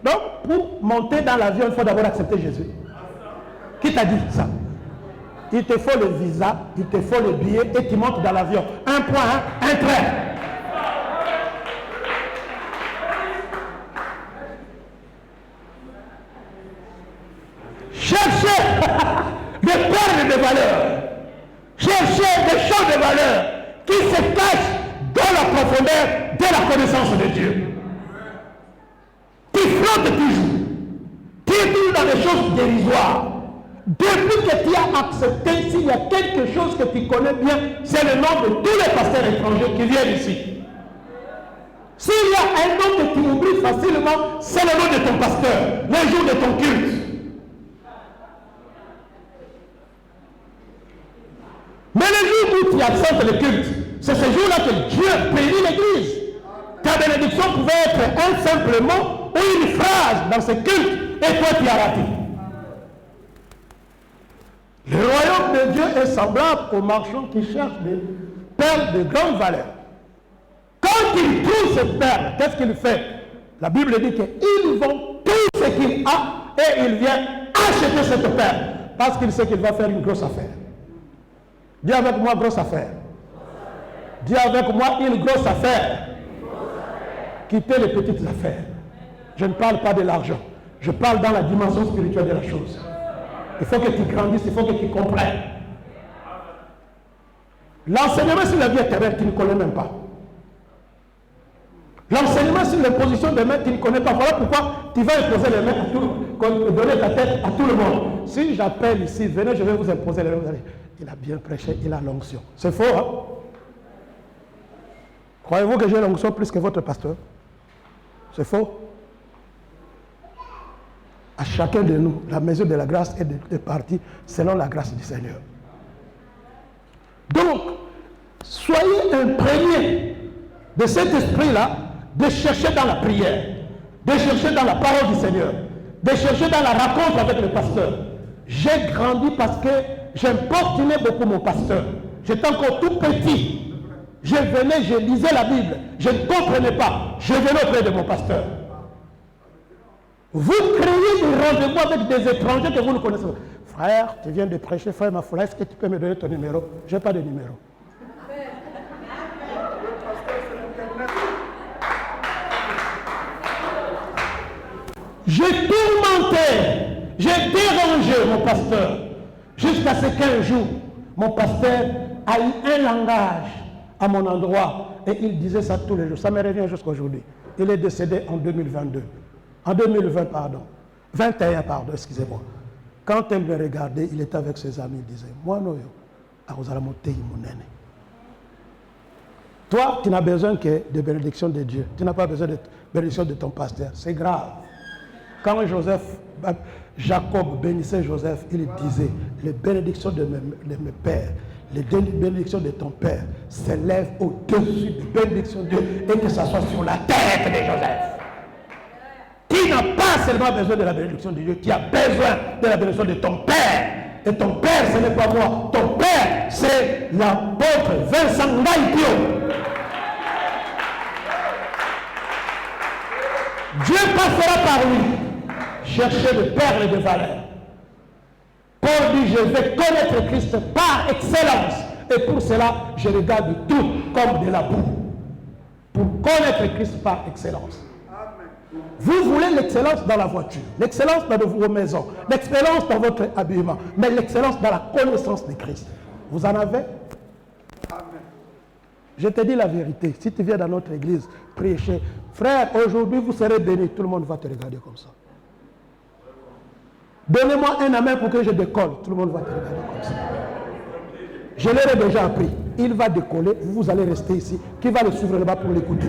Speaker 2: Donc, pour monter dans l'avion, il faut d'abord accepter Jésus. Qui t'a dit ça? Il te faut le visa, il te faut le billet et tu montes dans l'avion. Un point, un trait. Cherchez des perles de valeur. Cherchez des choses de valeur qui se cachent dans la profondeur de la connaissance de Dieu. Tu flottes toujours. Tu es toujours dans des choses dérisoires. Depuis que tu as accepté, s'il y a quelque chose que tu connais bien, c'est le nom de tous les pasteurs étrangers qui viennent ici. S'il y a un nom que tu oublies facilement, c'est le nom de ton pasteur, le jour de ton culte. Mais le jour où tu absentes le culte, c'est ce jour-là que Dieu bénit l'église. Ta bénédiction pouvait être un simple mot ou une phrase dans ce culte, et toi tu as raté. Le royaume de Dieu est semblable aux marchands qui cherchent des perles de grande valeur. Quand il trouve ces perles, qu'est-ce qu'il fait? La Bible dit qu'il vend tout ce qu'il a et il vient acheter cette perle parce qu'il sait qu'il va faire une grosse affaire. Dis avec moi, grosse affaire. Dis avec moi, une grosse affaire. Quittez les petites affaires. Je ne parle pas de l'argent. Je parle dans la dimension spirituelle de la chose. Il faut que tu grandisses, il faut que tu comprennes. L'enseignement sur la vie éternelle, tu ne connais même pas. L'enseignement sur l'imposition des mains, tu ne connais pas. Voilà pourquoi tu vas imposer les mains à tout le monde, donner ta tête à tout le monde. Si j'appelle ici, venez, je vais vous imposer les mains. Vous allez, il a bien prêché, il a l'onction. C'est faux, hein? Croyez-vous que j'ai l'onction plus que votre pasteur? C'est faux. À chacun de nous, la mesure de la grâce est partie selon la grâce du Seigneur. Donc, soyez imprégnés de cet esprit-là, de chercher dans la prière, de chercher dans la parole du Seigneur, de chercher dans la rencontre avec le pasteur. J'ai grandi parce que j'importunais beaucoup mon pasteur. J'étais encore tout petit. Je venais, je lisais la Bible. Je ne comprenais pas. Je venais auprès de mon pasteur. Vous créez des rendez-vous avec des étrangers que vous ne connaissez pas. Frère, tu viens de prêcher, frère Mafoula, est-ce que tu peux me donner ton numéro? Je n'ai pas de numéro. J'ai tourmenté, j'ai dérangé mon pasteur, jusqu'à ce qu'un jour, mon pasteur a eu un langage à mon endroit, et il disait ça tous les jours. Ça me revient jusqu'à aujourd'hui. Il est décédé en 2022. En 2020, pardon. 21, pardon, excusez-moi. Quand elle me regardait, il était avec ses amis, il disait, moi, non, toi, tu n'as besoin que de bénédiction de Dieu. Tu n'as pas besoin de bénédiction de ton pasteur. C'est grave. Quand Jacob bénissait Joseph, il disait, les bénédictions de mes pères, les bénédictions de ton père s'élèvent au-dessus des bénédictions de Dieu et que ça soit sur la tête de Joseph. Tu n'as pas seulement besoin de la bénédiction de Dieu, tu as besoin de la bénédiction de ton père. Et ton père, ce n'est pas moi. Ton père, c'est l'apôtre Vincent Ngaïpio. Dieu passera par lui chercher le perles de valeur. Paul dit, je vais connaître Christ par excellence. Et pour cela, je regarde tout comme de la boue. Pour connaître Christ par excellence. Vous voulez l'excellence dans la voiture, l'excellence dans vos maisons, l'excellence dans votre habillement, mais l'excellence dans la connaissance de Christ. Vous en avez? Je te dis la vérité. Si tu viens dans notre église prêcher, frère, aujourd'hui vous serez bénis, tout le monde va te regarder comme ça. Donnez-moi un amen pour que je décolle, tout le monde va te regarder comme ça. Je l'ai déjà appris. Il va décoller, vous allez rester ici. Qui va le suivre là-bas pour l'écouter?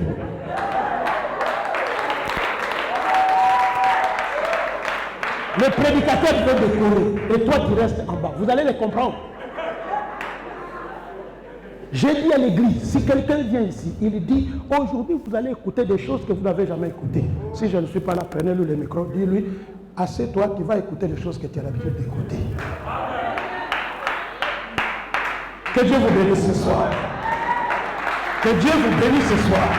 Speaker 2: Le prédicateur peut décoller et toi tu restes en bas. Vous allez les comprendre. J'ai dit à l'église, si quelqu'un vient ici, il dit, aujourd'hui vous allez écouter des choses que vous n'avez jamais écoutées. Si je ne suis pas là, prenez-lui le micro, dis-lui, assieds-toi, tu vas écouter des choses que tu as l'habitude d'écouter. Que Dieu vous bénisse ce soir. Que Dieu vous bénisse ce soir.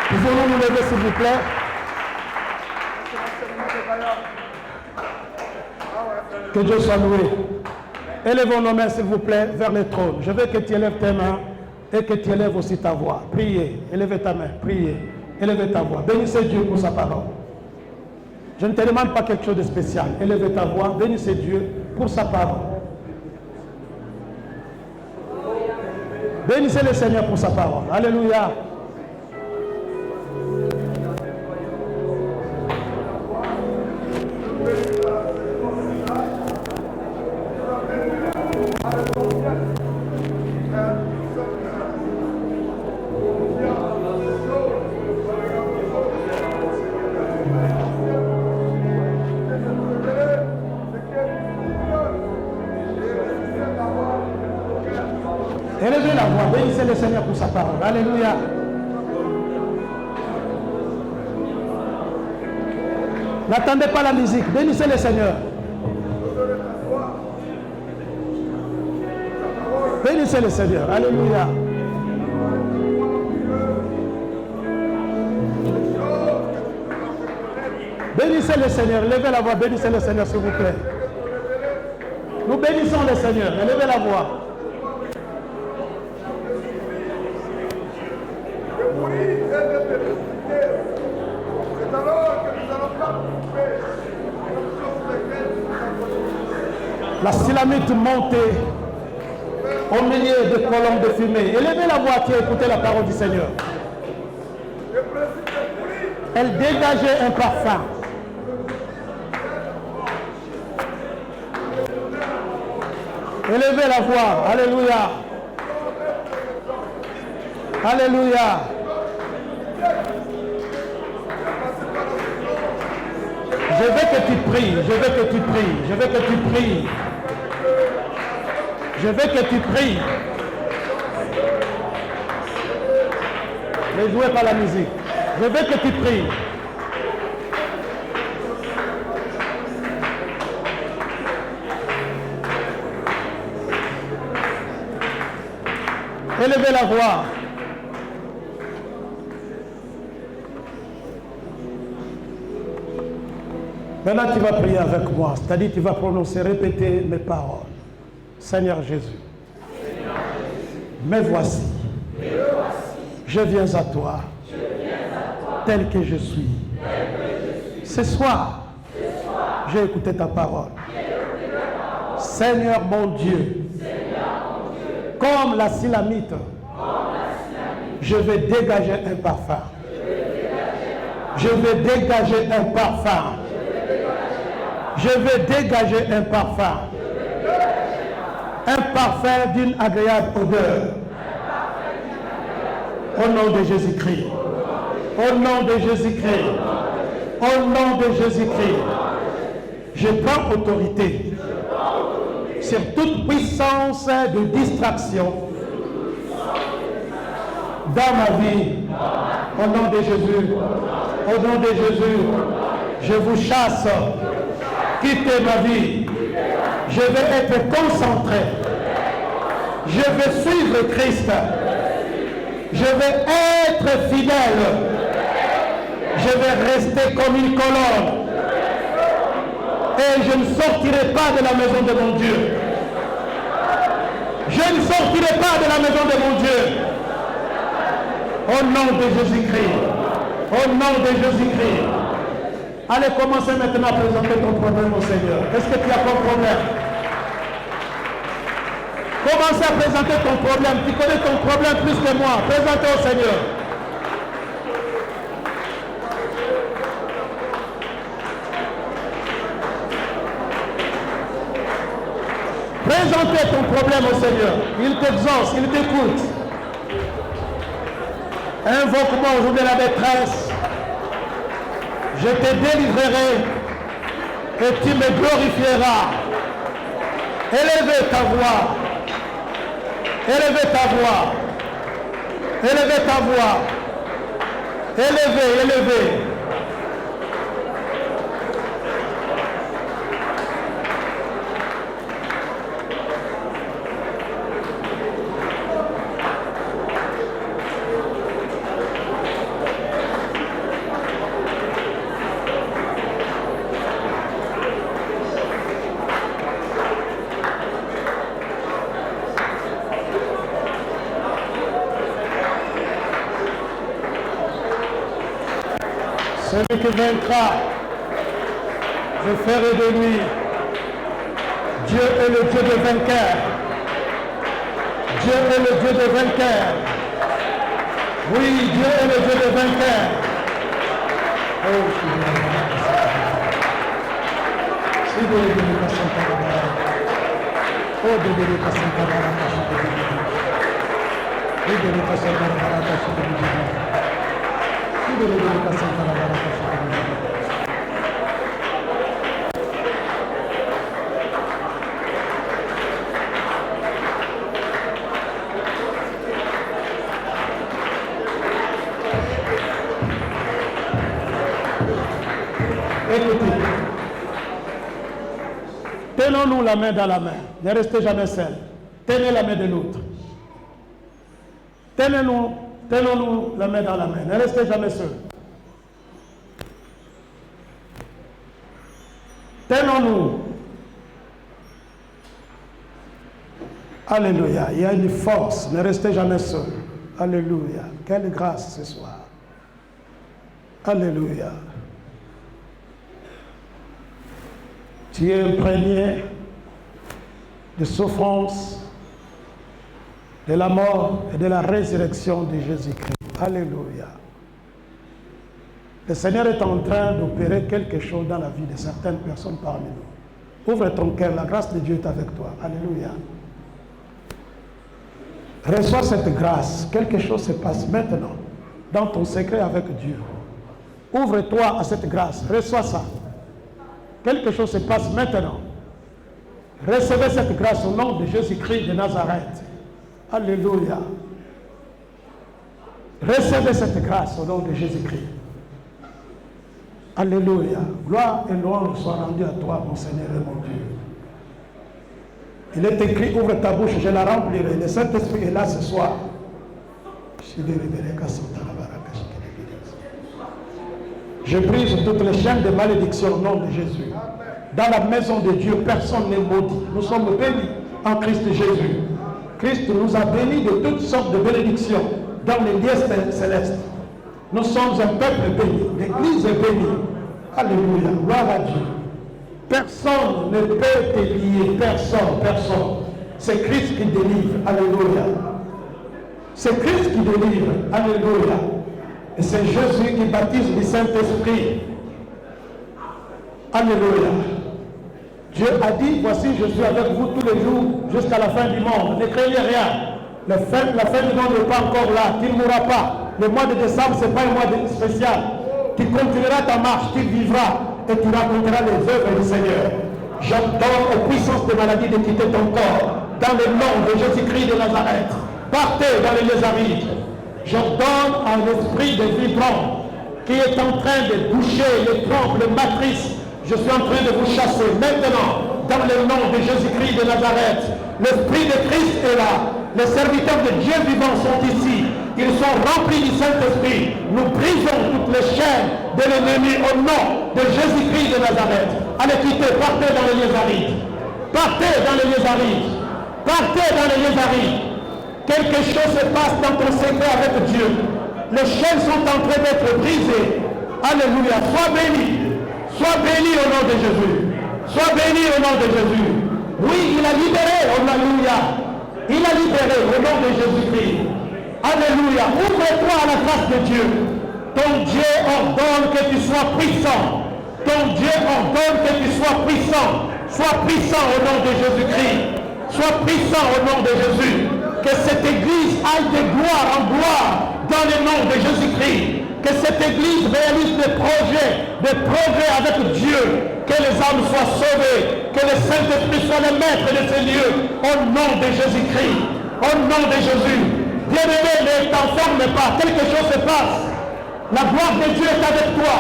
Speaker 2: Pouvons-nous nous lever s'il vous plaît? Que Dieu soit loué. Élevons nos mains s'il vous plaît vers le trône. Je veux que tu élèves tes mains et que tu élèves aussi ta voix. Priez, élevez ta main, priez, élevez ta voix. Bénissez Dieu pour sa parole. Je ne te demande pas quelque chose de spécial. Élevez ta voix, bénissez Dieu pour sa parole. Bénissez le Seigneur pour sa parole. Alléluia. Élevez la voix, bénissez le Seigneur pour sa parole. Alléluia. N'attendez pas la musique, bénissez le Seigneur. Bénissez le Seigneur. Alléluia. Bénissez le Seigneur, levez la voix, bénissez le Seigneur s'il vous plaît. Nous bénissons le Seigneur, levez la voix. La Silamite montée au milieu de colonnes de fumée. Élevez la voix qui a écouté la parole du Seigneur. Elle dégageait un parfum. Élevez la voix. Alléluia. Alléluia. Je veux que tu pries, je veux que tu pries, je veux que tu pries. Je veux que tu pries. Ne jouez pas la musique. Je veux que tu pries. Élevez la voix. Maintenant, tu vas prier avec moi. C'est-à-dire, tu vas prononcer, répéter mes paroles. Seigneur Jésus, me voici. Je viens à toi, tel que je suis. Ce soir, j'ai écouté ta parole. Seigneur mon Dieu, comme la Silamite, je vais dégager un parfum. Je vais dégager un parfum. Je vais dégager un parfum. Un parfum d'une agréable odeur. Au nom de Jésus-Christ. Au nom de Jésus-Christ. Au nom de Jésus-Christ. Je prends autorité sur toute puissance de distraction dans ma vie. Au nom de Jésus. Au nom de Jésus. Je vous chasse. quitter ma vie. Je vais être concentré. Je vais suivre Christ. Je vais être fidèle. Je vais rester comme une colonne. Et je ne sortirai pas de la maison de mon Dieu. Je ne sortirai pas de la maison de mon Dieu. Au nom de Jésus-Christ. Au nom de Jésus-Christ. Allez, commencez maintenant à présenter ton problème au Seigneur. Qu'est-ce que tu as comme problème? Commencez à présenter ton problème. Tu connais ton problème plus que moi. Présentez au Seigneur. Présentez ton problème au Seigneur. Il t'exauce, il t'écoute. Invoque-moi aujourd'hui la détresse. Je te délivrerai et tu me glorifieras. Élevez ta voix. Élevez ta voix. Élevez ta voix. Élevez, élevez. Celui qui vaincra, je ferai de lui. Dieu est le Dieu des vainqueurs. Dieu est le Dieu des vainqueurs. Oui, Dieu est le Dieu des vainqueurs. Écoutez, tenons-nous la main dans la main, ne restez jamais seuls. Tenez la main de l'autre. Tenons-nous la main dans la main, ne restez jamais seuls. Tenons-nous. Alléluia, il y a une force, ne restez jamais seuls. Alléluia, quelle grâce ce soir. Alléluia. Tu es imprégné de souffrance, de la mort et de la résurrection de Jésus-Christ. Alléluia. Le Seigneur est en train d'opérer quelque chose dans la vie de certaines personnes parmi nous. Ouvre ton cœur, la grâce de Dieu est avec toi. Alléluia. Reçois cette grâce. Quelque chose se passe maintenant dans ton secret avec Dieu. Ouvre-toi à cette grâce. Reçois ça. Quelque chose se passe maintenant. Recevez cette grâce au nom de Jésus-Christ de Nazareth. Alléluia. Recevez cette grâce au nom de Jésus-Christ. Alléluia. Gloire et louange soient rendues à toi, mon Seigneur et mon Dieu. Il est écrit, ouvre ta bouche, je la remplirai. Le Saint-Esprit est là ce soir. Je brise toutes les chaînes de malédiction au nom de Jésus. Dans la maison de Dieu, personne n'est maudit. Nous sommes bénis en Christ Jésus. Christ nous a bénis de toutes sortes de bénédictions dans les lieux célestes. Nous sommes un peuple béni. L'Église est bénie. Alléluia. Gloire à Dieu. Personne ne peut te lier. Personne. C'est Christ qui délivre. Alléluia. C'est Christ qui délivre. Alléluia. Et c'est Jésus qui baptise du Saint-Esprit. Alléluia. Dieu a dit, voici, je suis avec vous tous les jours jusqu'à la fin du monde. Ne craignez rien. La fin du monde n'est pas encore là. Tu ne mourras pas. Le mois de décembre, ce n'est pas un mois spécial. Tu continueras ta marche, tu vivras et tu raconteras les œuvres du Seigneur. J'ordonne aux puissances de maladie de quitter ton corps. Dans le nom de Jésus-Christ de Nazareth. Partez dans les lieux arides. J'ordonne à l'esprit de vibrant qui est en train de boucher les trompes, les matrices. Je suis en train de vous chasser maintenant dans le nom de Jésus-Christ de Nazareth. L'Esprit de Christ est là. Les serviteurs de Dieu vivant sont ici. Ils sont remplis du Saint-Esprit. Nous brisons toutes les chaînes de l'ennemi au nom de Jésus-Christ de Nazareth. Allez quitter, partez dans les lieux arides. Partez dans les lieux arides. Partez dans les lieux arides. Quelque chose se passe dans ton secret avec Dieu. Les chaînes sont en train d'être brisées. Alléluia. Sois béni. Sois béni au nom de Jésus. Sois béni au nom de Jésus. Oui, il a libéré. Alléluia. Il a libéré au nom de Jésus-Christ. Alléluia. Ouvre-toi à la grâce de Dieu. Ton Dieu ordonne que tu sois puissant. Ton Dieu ordonne que tu sois puissant. Sois puissant au nom de Jésus-Christ. Sois puissant au nom de Jésus. Que cette église aille de gloire en gloire dans le nom de Jésus-Christ. Que cette église réalise des progrès avec Dieu. Que les âmes soient sauvées. Que le Saint-Esprit soit le maître de ces lieux. Au nom de Jésus-Christ. Au nom de Jésus. Bien-aimé, ne t'enferme pas. Quelque chose se passe. La gloire de Dieu est avec toi.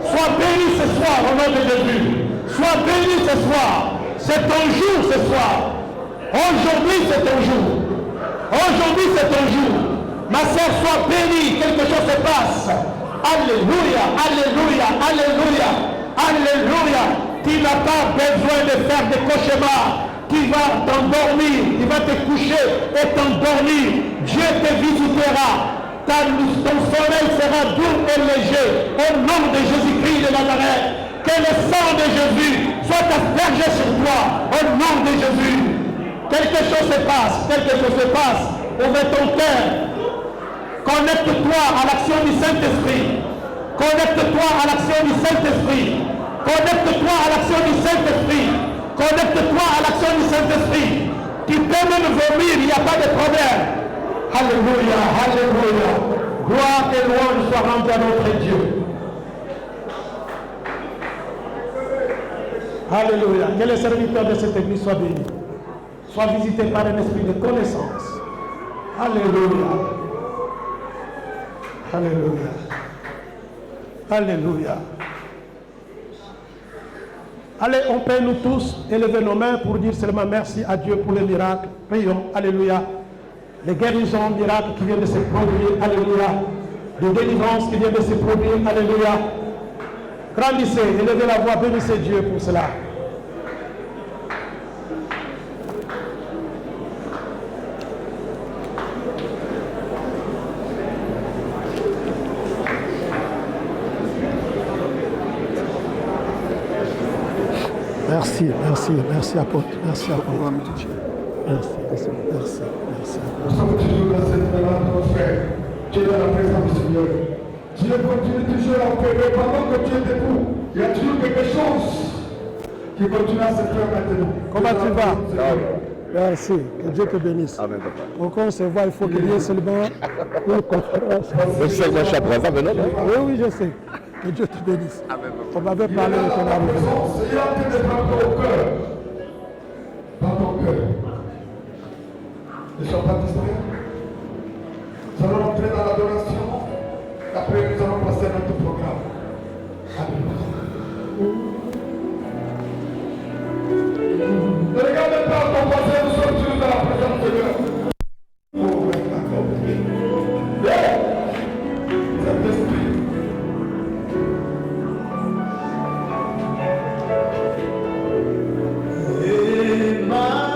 Speaker 2: Sois béni ce soir au nom de Jésus. Sois béni ce soir. C'est ton jour ce soir. Aujourd'hui c'est ton jour. Aujourd'hui c'est ton jour. Ma sœur, sois bénie. Quelque chose se passe. Alléluia, alléluia, alléluia, alléluia. Tu n'as pas besoin de faire des cauchemars. Tu vas t'endormir. Tu vas te coucher et t'endormir. Dieu te visitera. Ton sommeil sera doux et léger. Au nom de Jésus-Christ de Nazareth. Que le sang de Jésus soit aspergé sur toi. Au nom de Jésus. Quelque chose se passe. Quelque chose se passe. Ouvre ton cœur. Connecte-toi à l'action du Saint-Esprit. Connecte-toi à l'action du Saint-Esprit. Connecte-toi à l'action du Saint-Esprit. Connecte-toi à l'action du Saint-Esprit. Tu peux même vomir, il n'y a pas de problème. Alléluia, alléluia. Gloire et louange soient rendues à notre Dieu. Alléluia. Que les serviteurs de cette église soient bénis. Soient visités par un esprit de connaissance. Alléluia. Alléluia. Alléluia. Allez, on peut nous tous élever nos mains pour dire seulement merci à Dieu pour les miracles. Prions. Alléluia. Les guérisons, miracles qui viennent de se produire. Alléluia. Les délivrances qui viennent de se produire. Alléluia. Grandissez, élevez la voix, bénissez Dieu pour cela. Merci, merci, merci apôtre, merci apôtre. Merci, merci, merci, merci.
Speaker 1: Nous sommes toujours dans cette mélange, mon frère. Tu es dans la présence du Seigneur. Dieu continue toujours à opérer pendant que tu es debout. Il y a toujours quelque chose qui continue à se faire maintenant.
Speaker 2: Comment tu vas? Merci, que Dieu te bénisse.
Speaker 4: Amen, papa.
Speaker 2: Pour qu'on se voit, il faut qu'il y ait seulement une conférence.
Speaker 4: Je sais que moi je suis après ça, mais non, non.
Speaker 2: Oui, oui, je sais. Que Dieu te bénisse.
Speaker 4: Amen, papa.
Speaker 2: On m'avait parlé de ton arrivée.
Speaker 1: Il y a un peu de dans ton cœur. Dans ton cœur. Ne sois pas distrait. Nous allons entrer dans l'adoration. Après, nous allons passer à notre programme. Alléluia. Ne regardez pas ton passé, nous sommes tous dans la présence de Dieu. Oh, d'accord. Saint-Esprit.
Speaker 2: Emmanuel.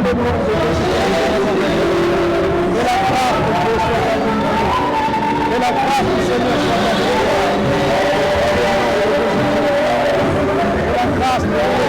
Speaker 2: dans le nom de Jésus. Que la grâce de Dieu soit avec nous. Que la grâce du Seigneur soit avec nous. Que la grâce de Dieu